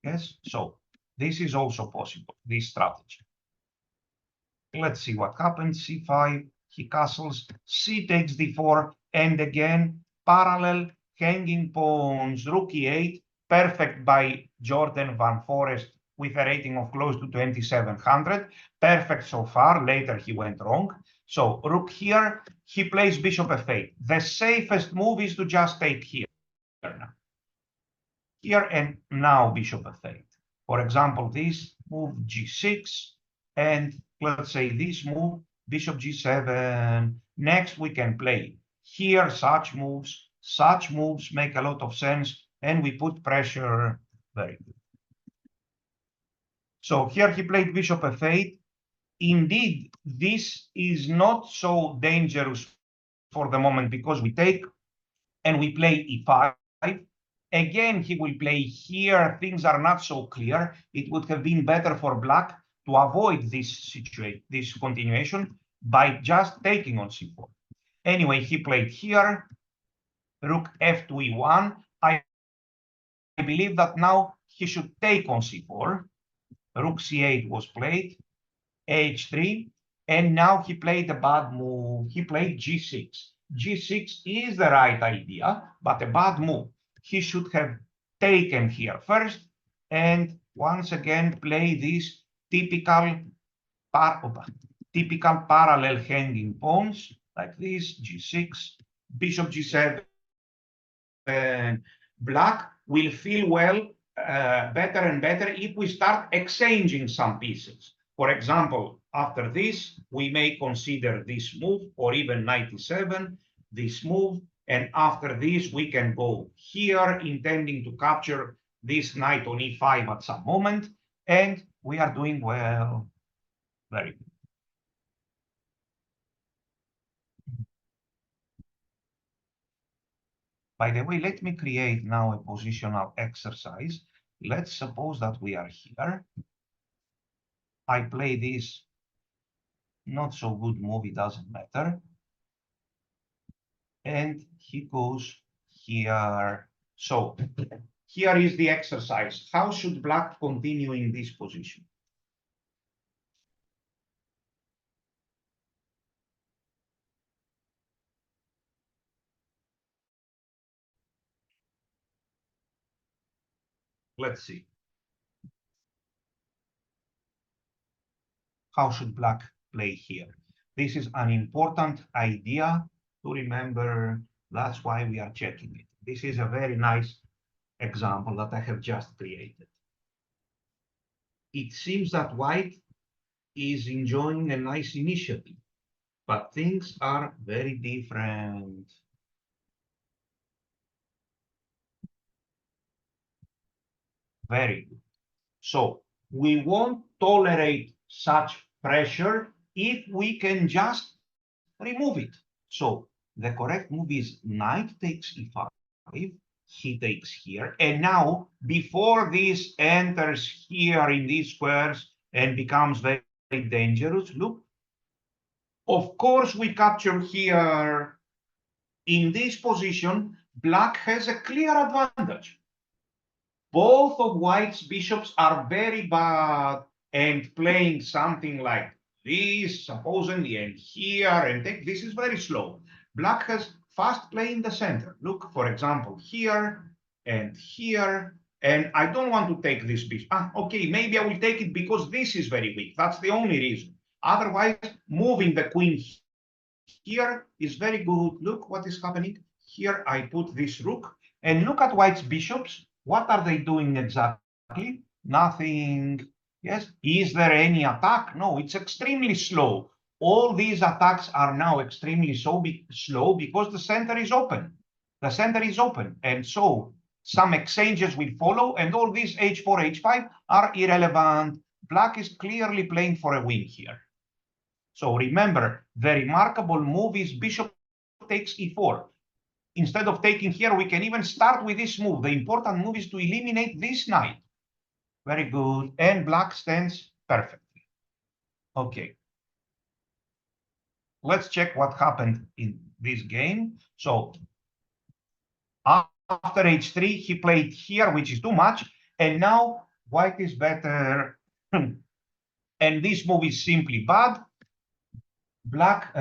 Yes, so this is also possible, this strategy. Let's see what happens. c5, he castles, c takes d4, and again, parallel hanging pawns, rook e8, perfect by Jordan Van Forest with a rating of close to 2700. Perfect so far, later he went wrong. So rook here, he plays bishop f8. The safest move is to just take here. Here and now bishop f8. For example, this move g6, and let's say this move, bishop g7. Next, we can play here such moves. Such moves make a lot of sense, and we put pressure. Very good. So here he played bishop f8. Indeed, this is not so dangerous for the moment because we take and we play e5. Again, he will play here. Things are not so clear. It would have been better for black to avoid this situation, this continuation, by just taking on c4. Anyway, he played here, rook f2 e1. I believe that now he should take on c4. Rook c8 was played, h3, and now he played a bad move. He played g6. g6 is the right idea, but a bad move. He should have taken here first, and once again play this typical parallel hanging pawns like this, g6, bishop g7. Black will feel well, better and better if we start exchanging some pieces. For example, after this, we may consider this move, or even knight e7, this move. And after this, we can go here, intending to capture this knight on e5 at some moment. And we are doing well. Very good. By the way, let me create now a positional exercise. Let's suppose that we are here. I play this not so good move, it doesn't matter. And he goes here. So here is the exercise. How should black continue in this position? Let's see. How should black play here? This is an important idea to remember. That's why we are checking it. This is a very nice example that I have just created. It seems that white is enjoying a nice initiative, but things are very different. Very good. So we won't tolerate such pressure if we can just remove it. So the correct move is knight takes e5, he takes here. And now, before this enters here in these squares and becomes very dangerous, look, of course, we capture here in this position, black has a clear advantage. Both of white's bishops are very bad and playing something like this, supposedly, and here, and take, this is very slow. Black has fast play in the center. Look, for example, here and here, and I don't want to take this bishop. Okay, maybe I will take it because this is very weak. That's the only reason. Otherwise, moving the queen here is very good. Look what is happening. Here I put this rook, and look at white's bishops. What are they doing exactly? Nothing. Yes. Is there any attack? No, it's extremely slow. All these attacks are now extremely slow because the center is open. The center is open. And so some exchanges will follow, and all these h4, h5 are irrelevant. Black is clearly playing for a win here. So remember, the remarkable move is bishop takes e4. Instead of taking here, we can even start with this move. The important move is to eliminate this knight. Very good. And black stands perfectly. Okay. Let's check what happened in this game. So after h3, he played here, which is too much. And now white is better. And this move is simply bad. Black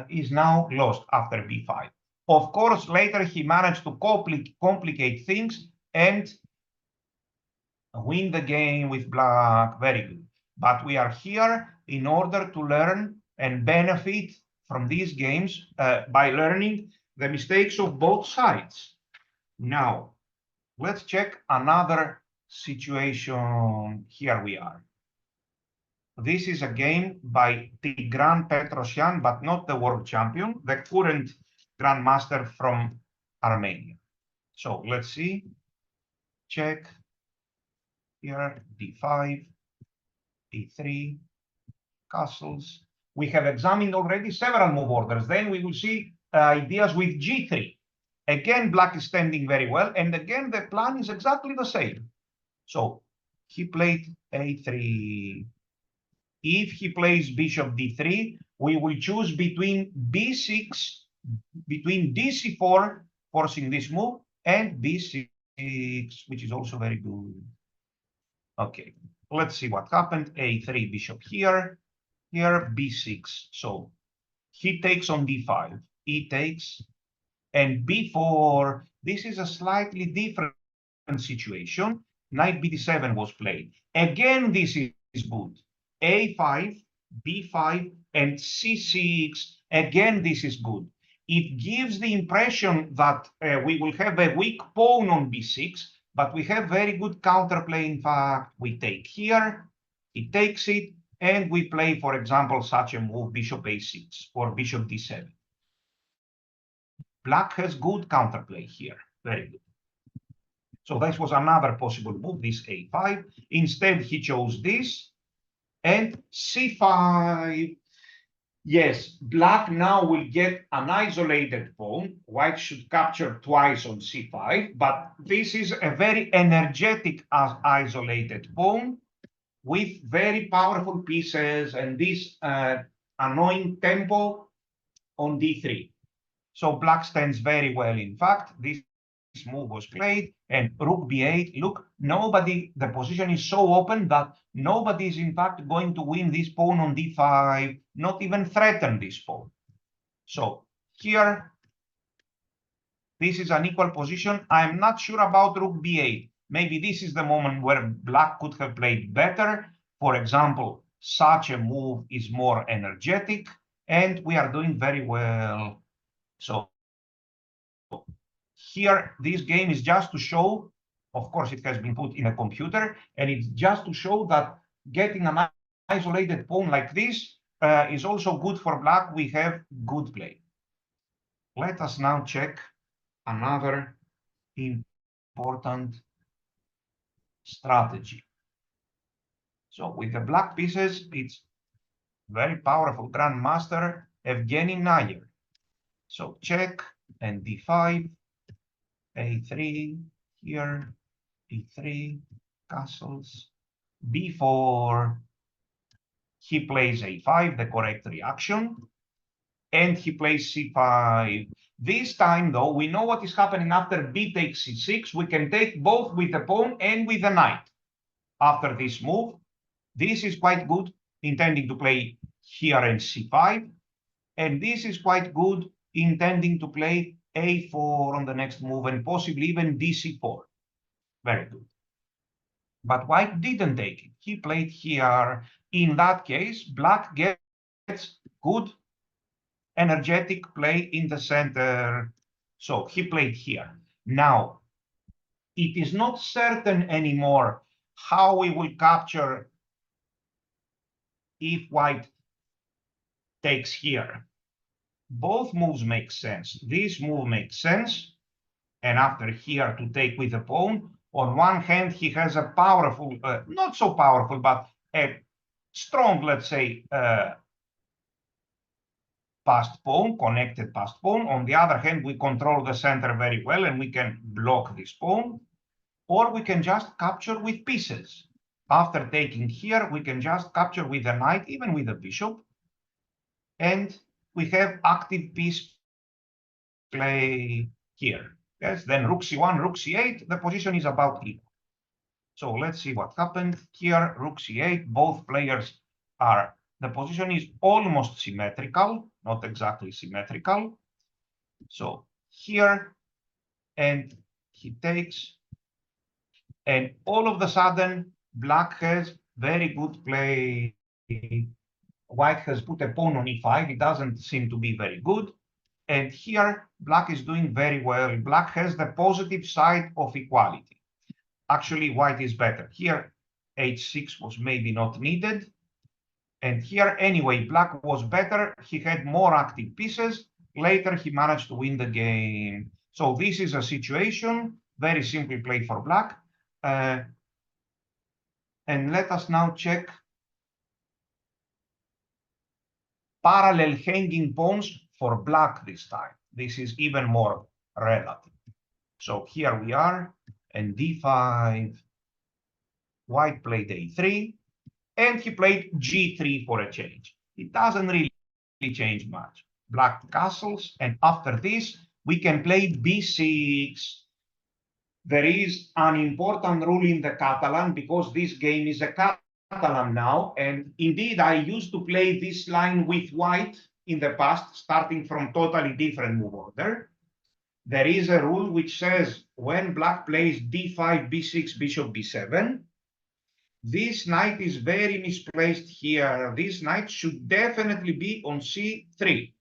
is now lost after b5. Of course, later he managed to complicate things and win the game with black. Very good. But we are here in order to learn and benefit from these games by learning the mistakes of both sides. Now, let's check another situation. Here we are. This is a game by Tigran Petrosyan, but not the world champion, the current grandmaster from Armenia. So let's see. Check. Here, d5, e3, castles. We have examined already several move orders. Then we will see ideas with g3. Again, black is standing very well. And again, the plan is exactly the same. So he played a3. If he plays bishop d3, we will choose between b6, between dc4, forcing this move, and b6, which is also very good. Okay, let's see what happened. a3, bishop here, here, b6. So he takes on d5, he takes, and b4. This is a slightly different situation. Knight bd7 was played. Again, this is good. a5, b5, and c6. Again, this is good. It gives the impression that we will have a weak pawn on b6, but we have very good counterplay. In fact, we take here, he takes it, and we play, for example, such a move, bishop a6 or bishop d7. Black has good counterplay here. Very good. So this was another possible move, this a5. Instead, he chose this, and c5. Yes, black now will get an isolated pawn. White should capture twice on c5, but this is a very energetic isolated pawn with very powerful pieces and this annoying tempo on d3. So black stands very well. In fact, this move was played and rook b8. Look, nobody, the position is so open that nobody is in fact going to win this pawn on d5, not even threaten this pawn. So here, this is an equal position. I'm not sure about rook b8. Maybe this is the moment where black could have played better. For example, such a move is more energetic, and we are doing very well. So here, this game is just to show, of course, it has been put in a computer, and it's just to show that getting an isolated pawn like this is also good for black. We have good play. Let us now check another important strategy. So with the black pieces, it's very powerful grandmaster Evgeny Nayer. So check and d5, a3 here, e3, castles, b4. He plays a5, the correct reaction, and he plays c5. This time, though, we know what is happening after b takes c6. We can take both with the pawn and with the knight. After this move, this is quite good, intending to play here and c5. And this is quite good, intending to play a4 on the next move and possibly even dc4. Very good. But white didn't take it. He played here. In that case, black gets good energetic play in the center. So he played here. Now, it is not certain anymore how we will capture if white takes here. Both moves make sense. This move makes sense. And after here to take with the pawn, on one hand, he has a powerful, not so powerful, but a strong, let's say, passed pawn, connected passed pawn. On the other hand, we control the center very well and we can block this pawn, or we can just capture with pieces. After taking here, we can just capture with the knight, even with the bishop. And we have active piece play here. Yes, then rook c1, rook c8, the position is about equal. So let's see what happened here. Rook c8, both players are, the position is almost symmetrical, not exactly symmetrical. So here, and he takes, and all of a sudden, black has very good play. White has put a pawn on e5. It doesn't seem to be very good. And here, black is doing very well. Black has the positive side of equality. Actually, white is better. Here, h6 was maybe not needed. And here, anyway, black was better. He had more active pieces. Later, he managed to win the game. So this is a situation, very simply played for black. And let us now check parallel hanging pawns for black this time. This is even more relative. So here we are, and d5, white played a3, and he played g3 for a change. It doesn't really change much. Black castles, and after this, we can play b6. There is an important rule in the Catalan because this game is a Catalan now, and indeed I used to play this line with white in the past, starting from totally different move order. There is a rule which says when black plays d5, b6, bishop b7, this knight is very misplaced here. This knight should definitely be on c3.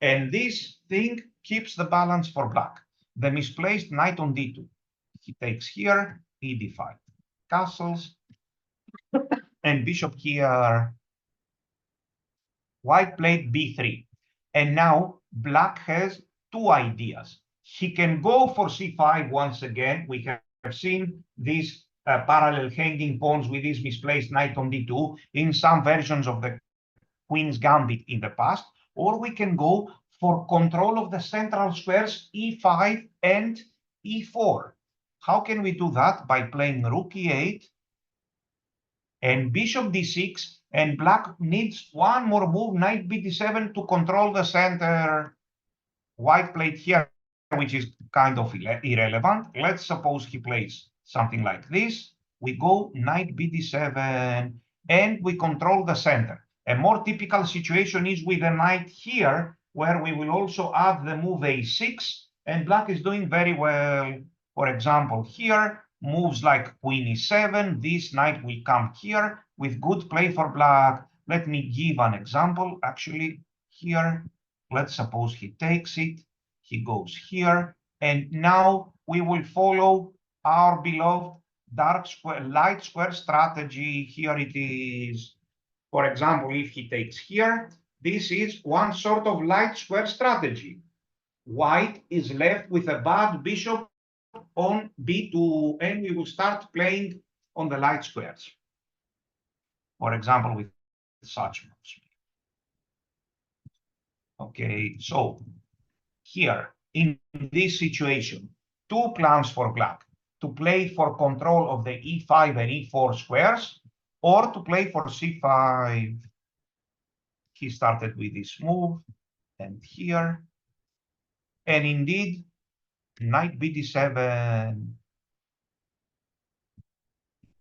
And this thing keeps the balance for black. The misplaced knight on d2. He takes here, e d5. Castles, and bishop here. White played b3. And now black has two ideas. He can go for c5 once again. We have seen these parallel hanging pawns with this misplaced knight on d2 in some versions of the Queen's Gambit in the past, or we can go for control of the central squares e5 and e4. How can we do that? By playing rook e8 and bishop d6, and black needs one more move, knight bd7, to control the center. White played here, which is kind of irrelevant. Let's suppose he plays something like this. We go knight bd7, and we control the center. A more typical situation is with a knight here, where we will also add the move a6, and black is doing very well. For example, here, moves like queen e7, this knight will come here with good play for black. Let me give an example. Actually, here, let's suppose he takes it, he goes here, and now we will follow our beloved dark square, light square strategy. Here it is. For example, if he takes here, this is one sort of light square strategy. White is left with a bad bishop on b2, and we will start playing on the light squares. For example, with such moves. Okay, so here in this situation, two plans for black: to play for control of the e5 and e4 squares, or to play for c5. He started with this move, and here, and indeed, knight bd7.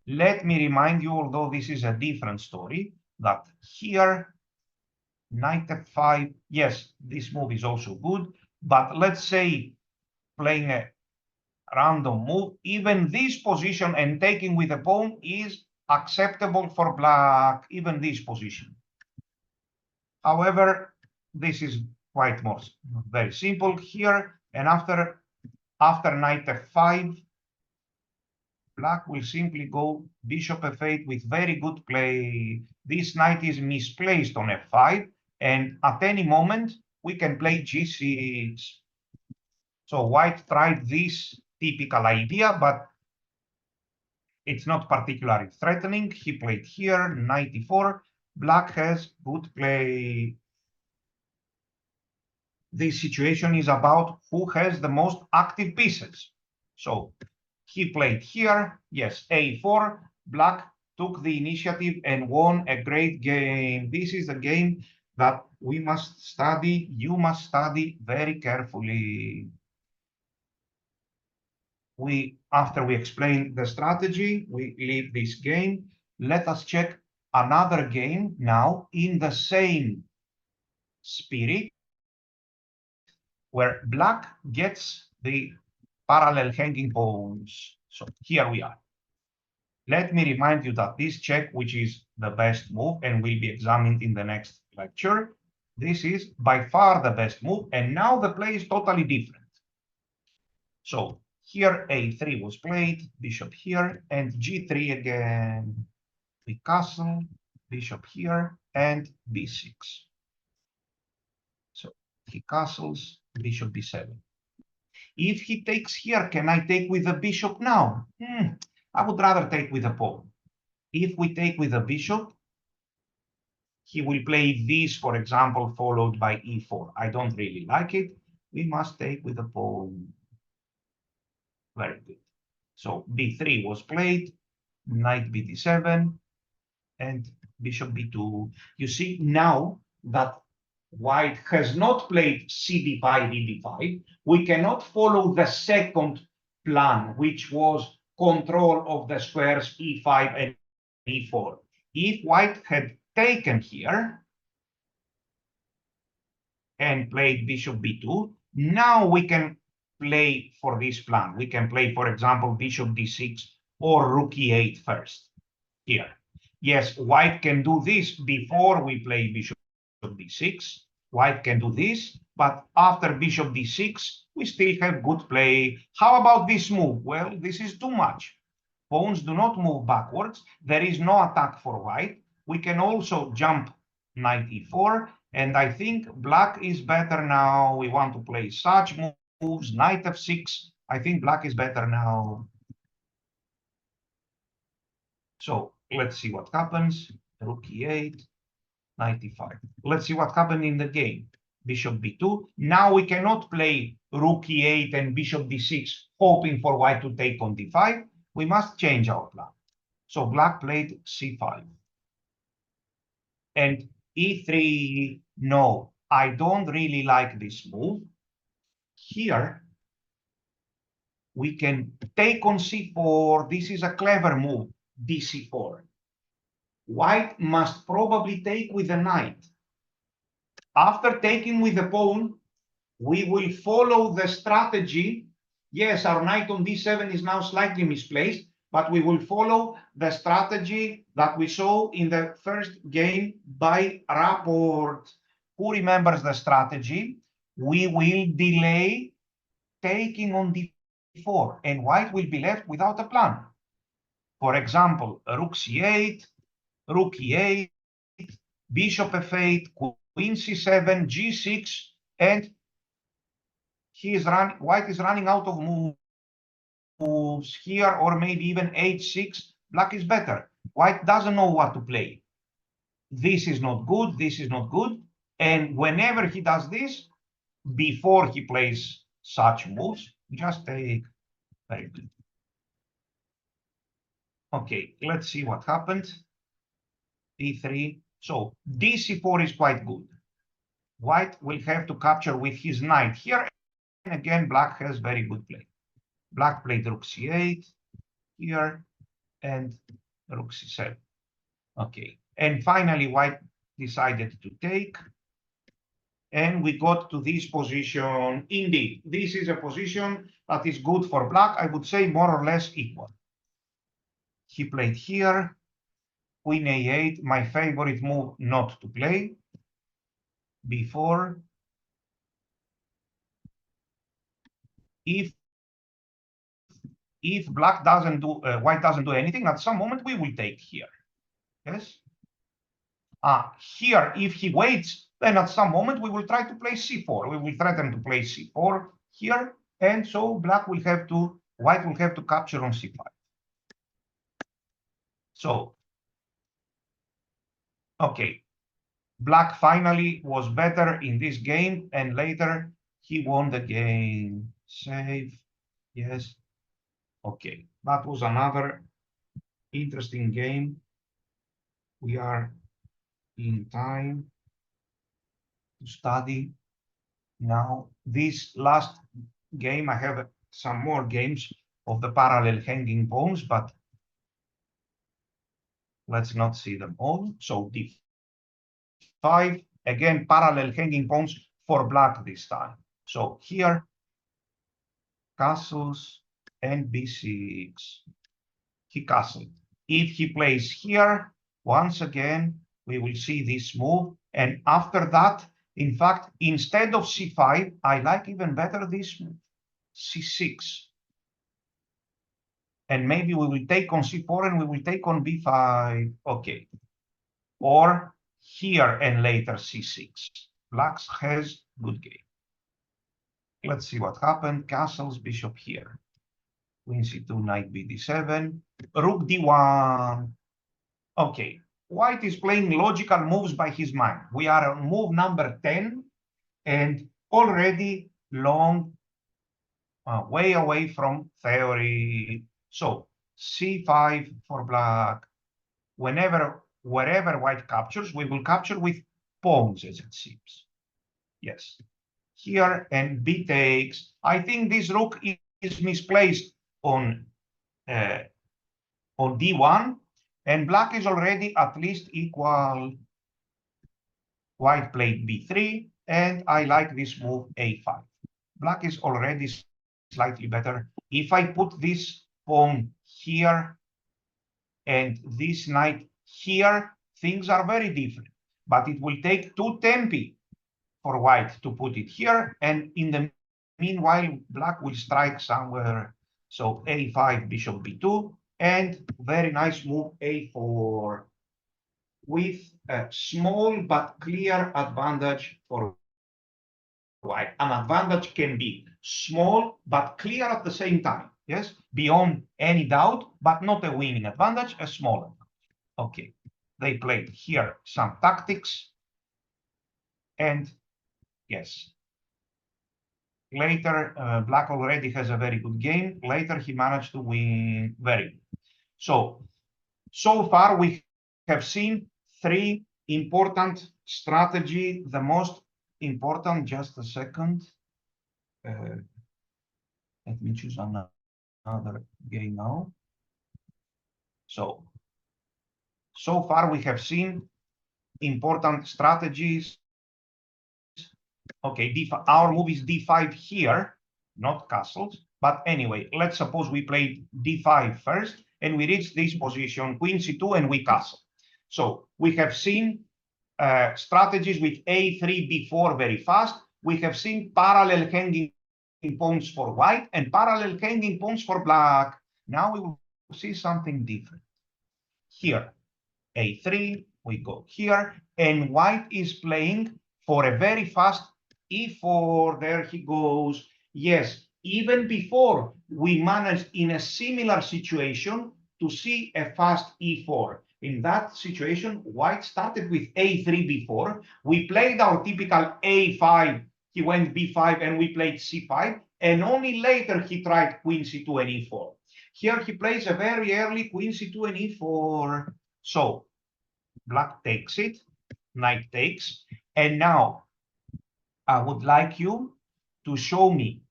Let me remind you, although this is a different story, that here, knight f5, yes, this move is also good, but let's say playing a random move, even this position and taking with a pawn is acceptable for black, even this position. However, this is quite more very simple here, and after knight f5, black will simply go bishop f8 with very good play. This knight is misplaced on f5, and at any moment we can play g6. So white tried this typical idea, but it's not particularly threatening. He played here, knight e4. Black has good play. This situation is about who has the most active pieces. So he played here, yes, a4. Black took the initiative and won a great game. This is a game that we must study, you must study very carefully. After we explain the strategy, we leave this game. Let us check another game now in the same spirit, where black gets the parallel hanging pawns. So here we are. Let me remind you that this check, which is the best move and will be examined in the next lecture, this is by far the best move, and now the play is totally different. So here a3 was played, bishop here, and g3 again. We castle, bishop here, and b6. So he castles, bishop b7. If he takes here, can I take with the bishop now? I would rather take with a pawn. If we take with a bishop, he will play this, for example, followed by e4. I don't really like it. We must take with a pawn. Very good. So b3 was played, knight bd7, and bishop b2. You see now that white has not played cd5, ed5. We cannot follow the second plan, which was control of the squares e5 and e4. If white had taken here and played bishop b2, now we can play for this plan. We can play, for example, bishop d6 or rook e8 first here. Yes, white can do this before we play bishop d6. White can do this, but after bishop d6, we still have good play. How about this move? Well, this is too much. Pawns do not move backwards. There is no attack for white. We can also jump knight e4, and I think black is better now. We want to play such moves, knight f6. I think black is better now. So let's see what happens. Rook e8, knight e5. Let's see what happened in the game. Bishop b2. Now we cannot play rook e8 and bishop d6, hoping for white to take on d5. We must change our plan. So black played c5. And e3, no, I don't really like this move. Here, we can take on c4. This is a clever move, dc4. White must probably take with the knight. After taking with the pawn, we will follow the strategy. Yes, our knight on d7 is now slightly misplaced, but we will follow the strategy that we saw in the first game by Rapport. Who remembers the strategy? We will delay taking on d4, and white will be left without a plan. For example, rook c8, rook e8, bishop f8, queen c7, g6, and white is running out of moves here, or maybe even h6. Black is better. White doesn't know what to play. This is not good. This is not good. And whenever he does this, before he plays such moves, just take. Very good. Okay, let's see what happened. d3. So dc4 is quite good. White will have to capture with his knight here. And again, black has very good play. Black played rook c8 here and rook c7. Okay, and finally white decided to take. And we got to this position. Indeed, this is a position that is good for black. I would say more or less equal. He played here, queen a8, my favorite move not to play. Before, if black doesn't do, white doesn't do anything, at some moment we will take here. Yes. Here, if he waits, then at some moment we will try to play c4. We will threaten to play c4 here, and so white will have to capture on c5. So, okay, black finally was better in this game, and later he won the game. Save, yes. Okay, that was another interesting game. We are in time to study now. This last game, I have some more games of the parallel hanging pawns, but let's not see them all. So d5, again, parallel hanging pawns for black this time. So here, castles and b6. He castled. If he plays here, once again, we will see this move. And after that, in fact, instead of c5, I like even better this move, c6. And maybe we will take on c4 and we will take on b5. Okay. Or here and later c6. Black has good game. Let's see what happened. Castles, bishop here. Queen c2, knight bd7. Rook d1. Okay. White is playing logical moves by his mind. We are on move number 10 and already long way away from theory. So c5 for black. Wherever white captures, we will capture with pawns, as it seems. Yes. Here and b takes. I think this rook is misplaced on d1, and black is already at least equal. White played b3, and I like this move a5. Black is already slightly better. If I put this pawn here and this knight here, things are very different. But it will take 2 tempi for white to put it here, and in the meanwhile, black will strike somewhere. So a5, bishop b2, and very nice move a4 with a small but clear advantage for white. An advantage can be small but clear at the same time. Yes, beyond any doubt, but not a winning advantage, a small advantage. Okay, they played here some tactics. And yes, later, black already has a very good game. Later, he managed to win. Very good. So far, we have seen three important strategy. The most important, just a second. Let me choose another game now. So far we have seen important strategies. Okay, D5, our move is D5 here, not castles. But anyway, let's suppose we played D5 first, and we reach this position, Queen C2, and we castle. So we have seen strategies with A3, B4 very fast. We have seen parallel hanging pawns for white and parallel hanging pawns for black. Now we will see something different. Here, A3, we go here, and white is playing for a very fast E4. There he goes. Yes, even before we managed in a similar situation to see a fast E4. In that situation, white started with A3 before. We played our typical A5. He went B5 and we played C5. And only later he tried Queen C2 and E4. Here he plays a very early Queen C2 and E4. So black takes it, knight takes. And now I would like you to show me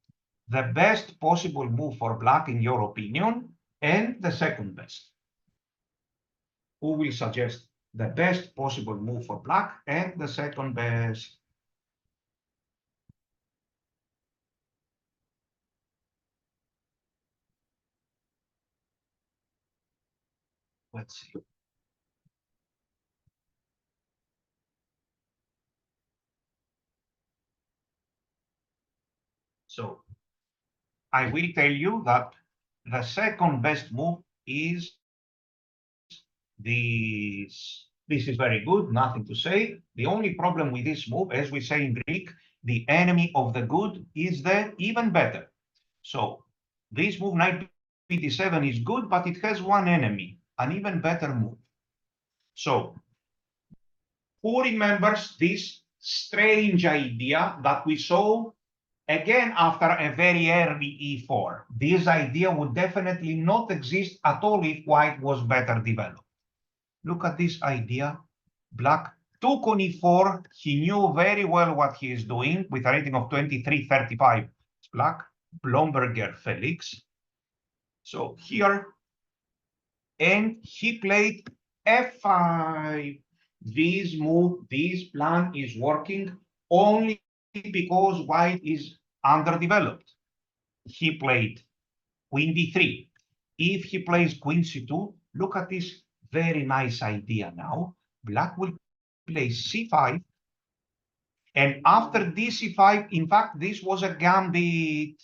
the best possible move for black in your opinion and the second best. Who will suggest the best possible move for black and the second best? Let's see. So I will tell you that the second best move is this. This is very good, nothing to say. The only problem with this move, as we say in Greek, the enemy of the good is the even better. So this move, knight b7, is good, but it has one enemy, an even better move. So who remembers this strange idea that we saw again after a very early e4? This idea would definitely not exist at all if white was better developed. Look at this idea. Black took on e4. He knew very well what he is doing with a rating of 23-35. Black, Blomberger, Felix. So here, and he played f5. This move, this plan is working only because white is underdeveloped. He played queen d3. If he plays queen c2, look at this very nice idea now. Black will play c5. And after dc5, in fact, this was a gambit.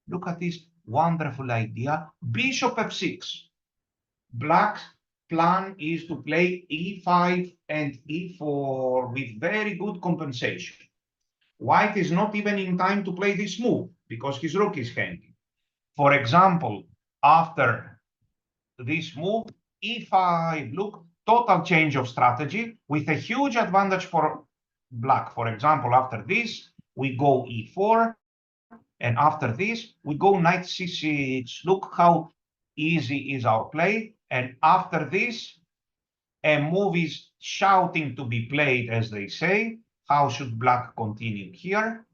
Look at this wonderful idea. Bishop f6. Black's plan is to play e5 and e4 with very good compensation. White is not even in time to play this move because his rook is hanging. For example, after this move, e5, look, total change of strategy with a huge advantage for black. For example, after this, we go e4, and after this, we go knight c6. Look how easy is our play. And after this, a move is shouting to be played, as they say. How should black continue here?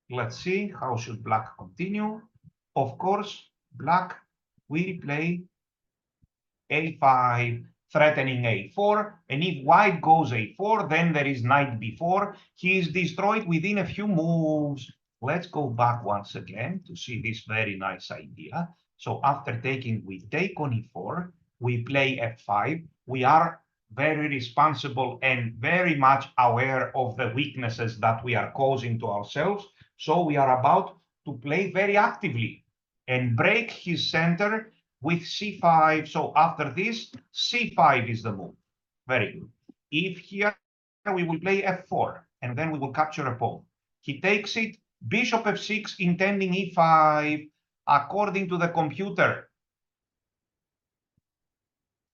Let's see, how should black continue? Of course, black will play a5, threatening a4. And if white goes a4, then there is knight b4. He is destroyed within a few moves. Let's go back once again to see this very nice idea. So after taking, we take on e4, we play f5. We are very responsible and very much aware of the weaknesses that we are causing to ourselves. So we are about to play very actively and break his center with c5. So after this, c5 is the move. Very good. If here we will play f4, and then we will capture a pawn. He takes it, bishop f6, intending e5. According to the computer,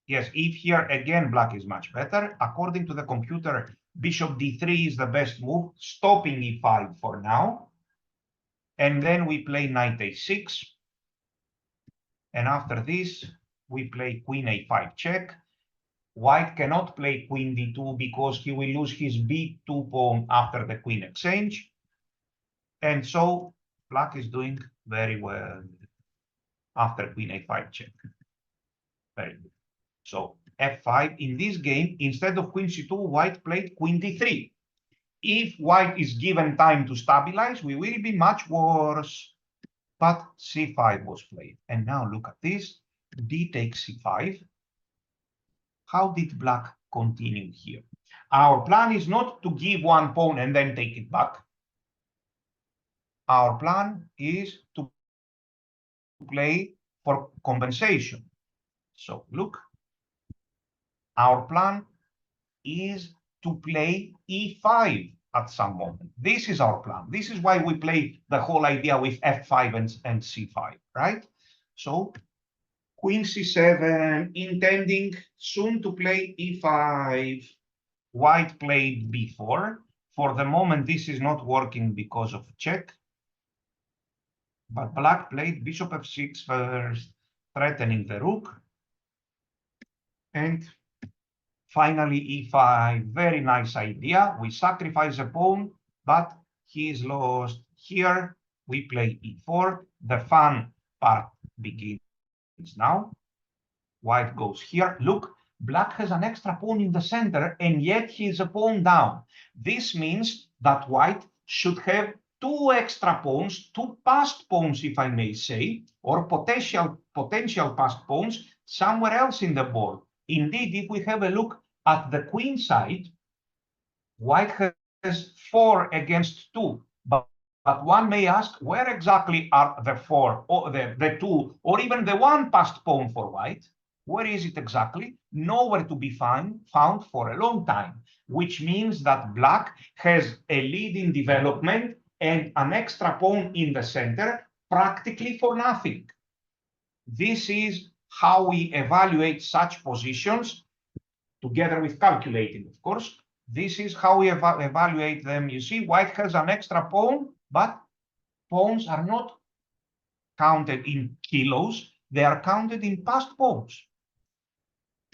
Yes, if here again black is much better. According to the computer, bishop d3 is the best move, stopping e5 for now. And then we play knight a6. And after this, we play queen a5 check. White cannot play queen d2 because he will lose his b2 pawn after the queen exchange. And so black is doing very well after queen a5 check. Very good. So f5 in this game, instead of queen c2, white played queen d3. If white is given time to stabilize, we will be much worse. But c5 was played. And now look at this. D takes c5. How did black continue here? Our plan is not to give one pawn and then take it back. Our plan is to play for compensation. So look, our plan is to play e5 at some moment. This is our plan. This is why we play the whole idea with f5 and c5, right? So queen c7, intending soon to play e5. White played b4. For the moment, this is not working because of check. But black played bishop f6 first, threatening the rook. And finally, e5, very nice idea. We sacrifice a pawn, but he is lost. Here, we play e4. The fun part begins now. White goes here. Look, black has an extra pawn in the center, and yet he is a pawn down. This means that white should have two extra pawns, two passed pawns, if I may say, or potential passed pawns somewhere else in the board. Indeed, if we have a look at the queen side, white has 4 against 2. But one may ask, where exactly are the 4, or the 2, or even the 1 passed pawn for white? Where is it exactly? Nowhere to be found for a long time, which means that black has a lead in development and an extra pawn in the center practically for nothing. This is how we evaluate such positions, together with calculating, of course. This is how we evaluate them. You see, white has an extra pawn, but pawns are not counted in kilos. They are counted in passed pawns.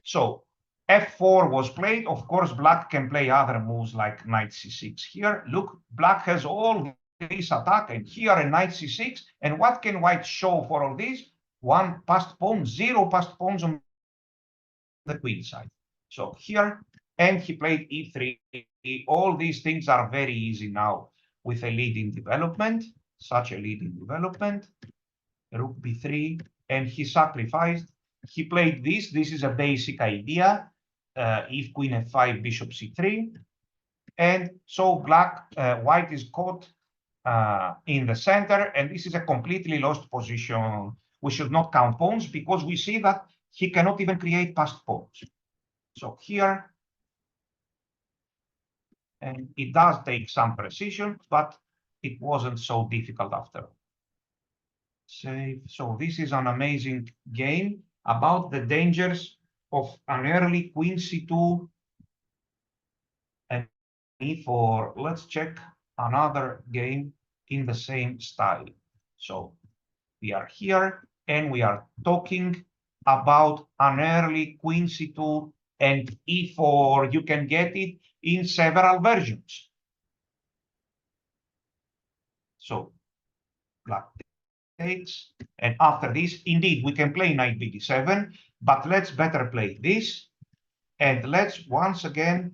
So f4 was played. Of course, black can play other moves like knight c6 here. Look, black has all this attack, and here a knight c6. And what can white show for all this? 1 passed pawn, 0 passed pawns on the queen side. So here, and he played e3. All these things are very easy now with a lead in development, such a lead in development. Rook b3, and he sacrificed. He played this. This is a basic idea. If queen f5, bishop c3. And so white is caught in the center, and this is a completely lost position. We should not count pawns because we see that he cannot even create passed pawns. So here, and it does take some precision, but it wasn't so difficult after all. Save. So this is an amazing game about the dangers of an early queen c2 and e4. Let's check another game in the same style. So we are here and we are talking about an early queen c2 and e4. You can get it in several versions. So black takes, and after this, indeed, we can play knight bd7, but let's better play this. And let's once again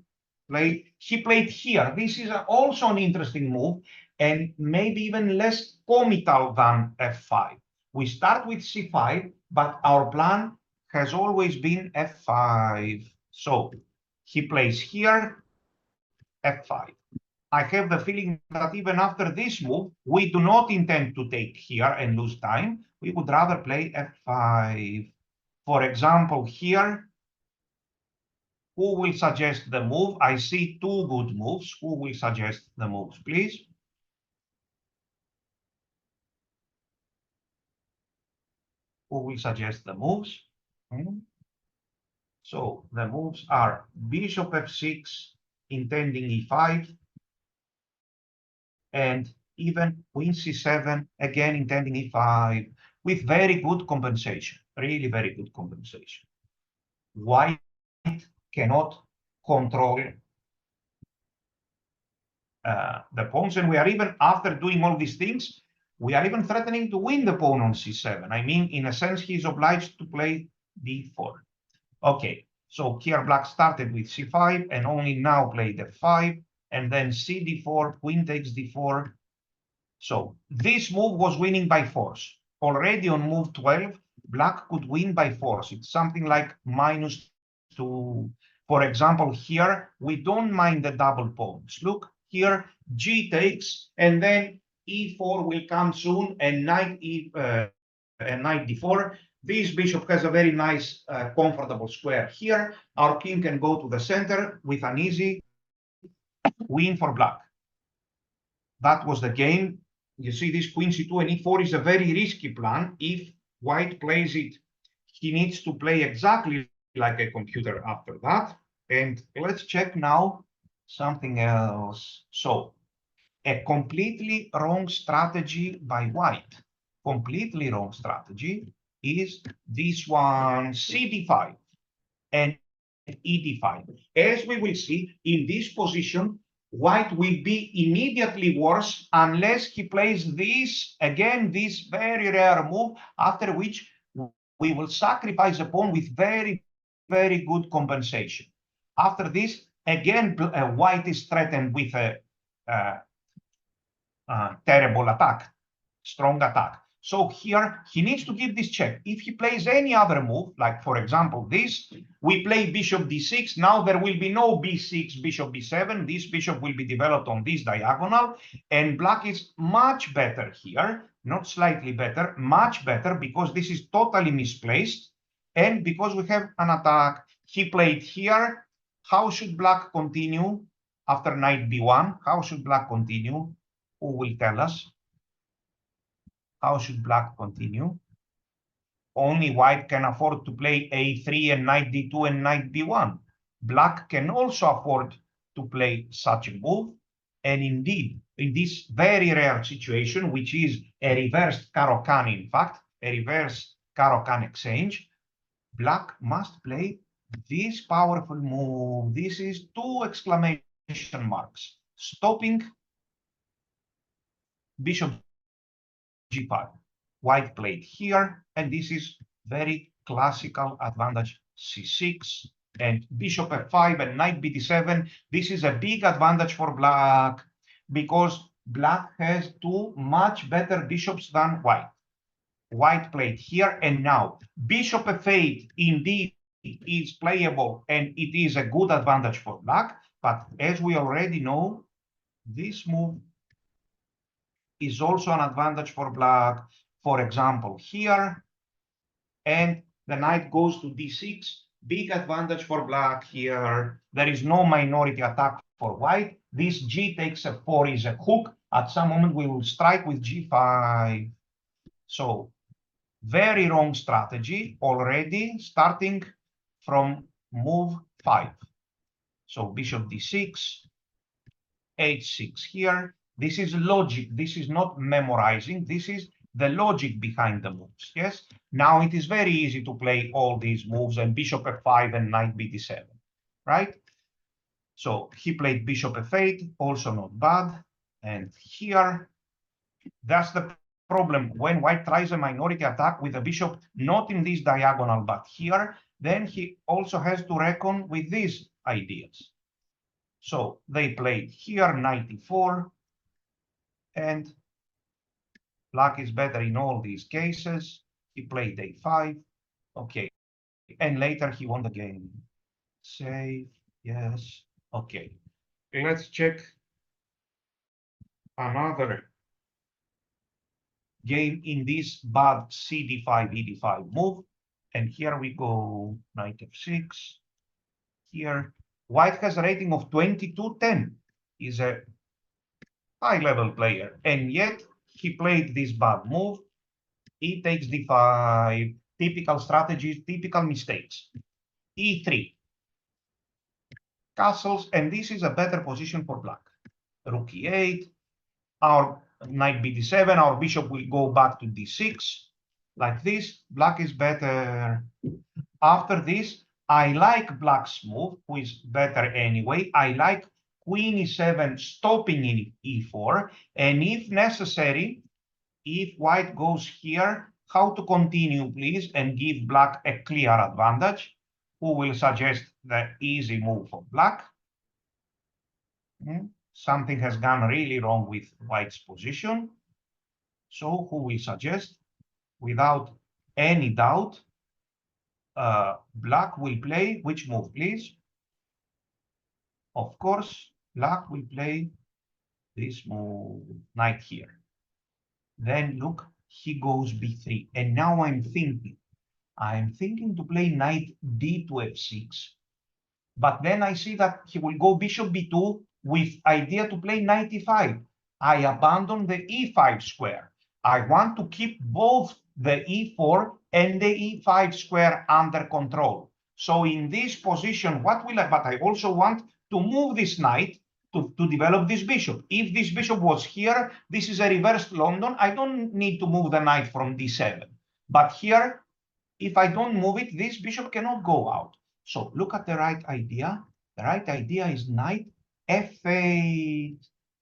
play, he played here. This is also an interesting move, and maybe even less comical than f5. We start with c5, but our plan has always been f5. So he plays here, f5. I have the feeling that even after this move, we do not intend to take here and lose time. We would rather play f5. For example, here, who will suggest the move? I see 2 good moves. Who will suggest the moves, please? Who will suggest the moves? So the moves are bishop f6, intending e5, and even queen c7, again intending e5, with very good compensation, really very good compensation. White cannot control the pawns, and we are even, after doing all these things, we are even threatening to win the pawn on c7. I mean, in a sense, he's obliged to play d4. Okay, so here black started with c5 and only now played f5, and then c d4, queen takes d4. So this move was winning by force. Already on move 12, black could win by force. It's something like -2. For example, here, we don't mind the double pawns. Look, here, g takes, and then e4 will come soon, and knight d4. This bishop has a very nice, comfortable square here. Our king can go to the center with an easy win for black. That was the game. You see, this queen c2 and e4 is a very risky plan. If white plays it, he needs to play exactly like a computer after that. And let's check now something else. So, a completely wrong strategy by white, completely wrong strategy, is this one, cd5 and ed5. As we will see, in this position, white will be immediately worse unless he plays this, again, this very rare move, after which we will sacrifice a pawn with very, very good compensation. After this, again, white is threatened with a terrible attack, strong attack. So here, he needs to give this check. If he plays any other move, like, for example, this, we play bishop d6. Now there will be no b6, bishop b7. This bishop will be developed on this diagonal. And black is much better here, not slightly better, much better, because this is totally misplaced. And because we have an attack, he played here. How should black continue after knight b1? How should black continue? Who will tell us? How should black continue? Only white can afford to play a3 and knight d2 and knight b1. Black can also afford to play such a move. And indeed, in this very rare situation, which is a reversed Caro-Kann, in fact, a reverse Caro-Kann exchange, black must play this powerful move. This is 2 exclamation marks, stopping bishop g5. White played here, and this is very classical advantage c6 and bishop f5 and knight bd7. This is a big advantage for black because black has 2 much better bishops than white. White played here, and now bishop f8 indeed is playable, and it is a good advantage for black. But as we already know, this move is also an advantage for black. For example, here, and the knight goes to d6, big advantage for black here. There is no minority attack for white. This g takes f4 is a hook. At some moment, we will strike with g5. So, very wrong strategy already, starting from move 5. So, bishop d6, h6 here. This is logic. This is not memorizing. This is the logic behind the moves. Yes. Now it is very easy to play all these moves and bishop f5 and knight bd7, right? So he played bishop f8, also not bad. And here, that's the problem. When white tries a minority attack with a bishop not in this diagonal but here, then he also has to reckon with these ideas. So they played here knight e4, and black is better in all these cases. He played a5. Okay. And later he won the game. Save. Yes. Okay. Let's check another game in this bad cd5, ed5 move. And here we go, knight f6. Here, white has a rating of 22-10. He's a high-level player. And yet, he played this bad move. E takes d5, typical strategies, typical mistakes. e3. Castles, and this is a better position for black. Rook e8, our knight bd7, our bishop will go back to d6, like this. Black is better. After this, I like black's move, who is better anyway. I like queen e7 stopping in e4, and if necessary, if white goes here, how to continue, please, and give black a clear advantage. Who will suggest the easy move for black? Something has gone really wrong with white's position. So who will suggest? Without any doubt, black will play which move, please? Of course, black will play this move, knight here. Then look, he goes b3. And now I'm thinking to play knight d to f6. But then I see that he will go bishop b2 with idea to play knight e5. I abandon the e5 square. I want to keep both the e4 and the e5 square under control. So in this position, what will I, but I also want to move this knight to develop this bishop. If this bishop was here, this is a reversed London. I don't need to move the knight from d7. But here, if I don't move it, this bishop cannot go out. So look at the right idea. The right idea is knight f8.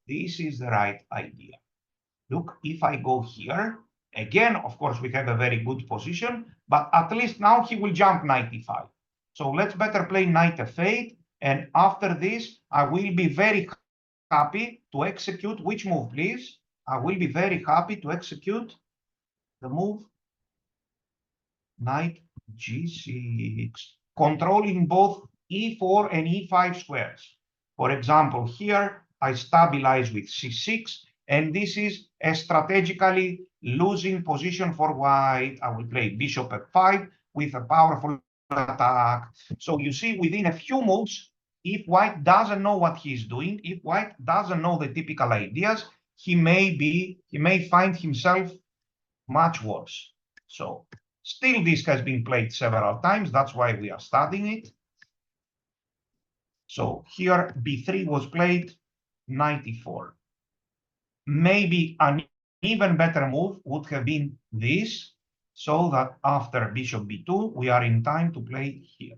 This is the right idea. Look, if I go here, again, of course, we have a very good position, but at least now he will jump knight e5. So let's better play knight f8. And after this, I will be very happy to execute which move, please? I will be very happy to execute the move knight g6, controlling both e4 and e5 squares. For example, here I stabilize with c6, and this is a strategically losing position for white. I will play bishop f5 with a powerful attack. So you see, within a few moves, if white doesn't know what he's doing, if white doesn't know the typical ideas, he may find himself much worse. So still, this has been played several times. That's why we are studying it. So here, b3 was played, knight e4. Maybe an even better move would have been this, so that after bishop b2, we are in time to play here.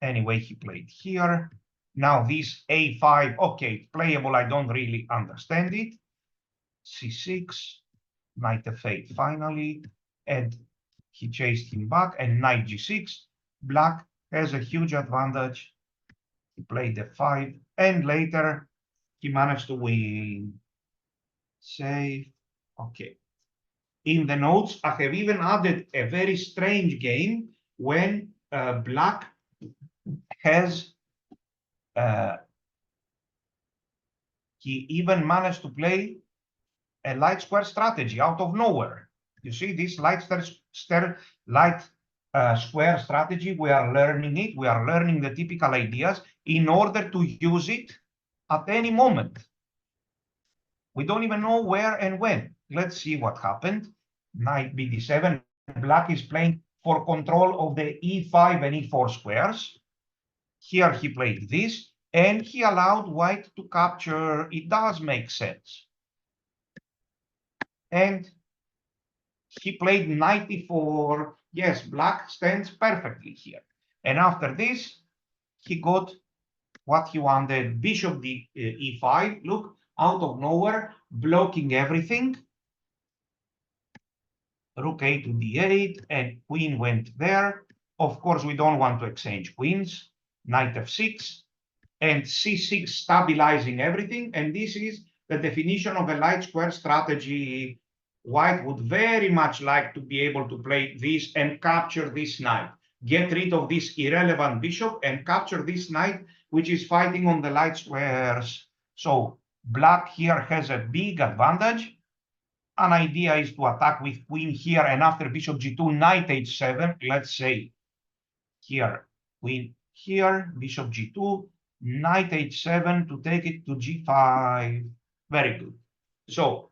Anyway, he played here. Now this a5, okay, playable. I don't really understand it. c6, knight f8 finally, and he chased him back, and knight g6. Black has a huge advantage. He played f5, and later he managed to win. Save. Okay. In the notes, I have even added a very strange game when black has he even managed to play a light square strategy out of nowhere. You see this light square strategy, we are learning it. We are learning the typical ideas in order to use it at any moment. We don't even know where and when. Let's see what happened. Knight bd7. Black is playing for control of the e5 and e4 squares. Here he played this, and he allowed white to capture. It does make sense. And he played knight e4. Yes, black stands perfectly here. And after this, he got what he wanted, bishop e5. Look, out of nowhere, blocking everything. Rook a to d8, and queen went there. Of course, we don't want to exchange queens. Knight f6, and c6 stabilizing everything. And this is the definition of a light square strategy. White would very much like to be able to play this and capture this knight. Get rid of this irrelevant bishop and capture this knight, which is fighting on the light squares. So black here has a big advantage. An idea is to attack with queen here, and after bishop g2, knight h7. Let's say here, queen here, bishop g2, knight h7 to take it to g5. Very good. So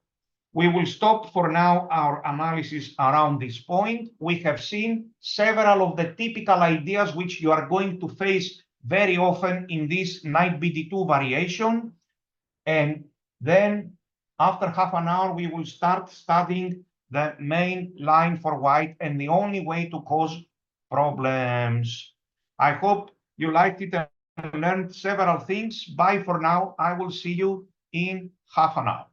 We will stop for now our analysis around this point. We have seen several of the typical ideas which you are going to face very often in this knight BD2 variation. And then after half an hour, we will start studying the main line for white and the only way to cause problems. I hope you liked it and learned several things. Bye for now. I will see you in half an hour.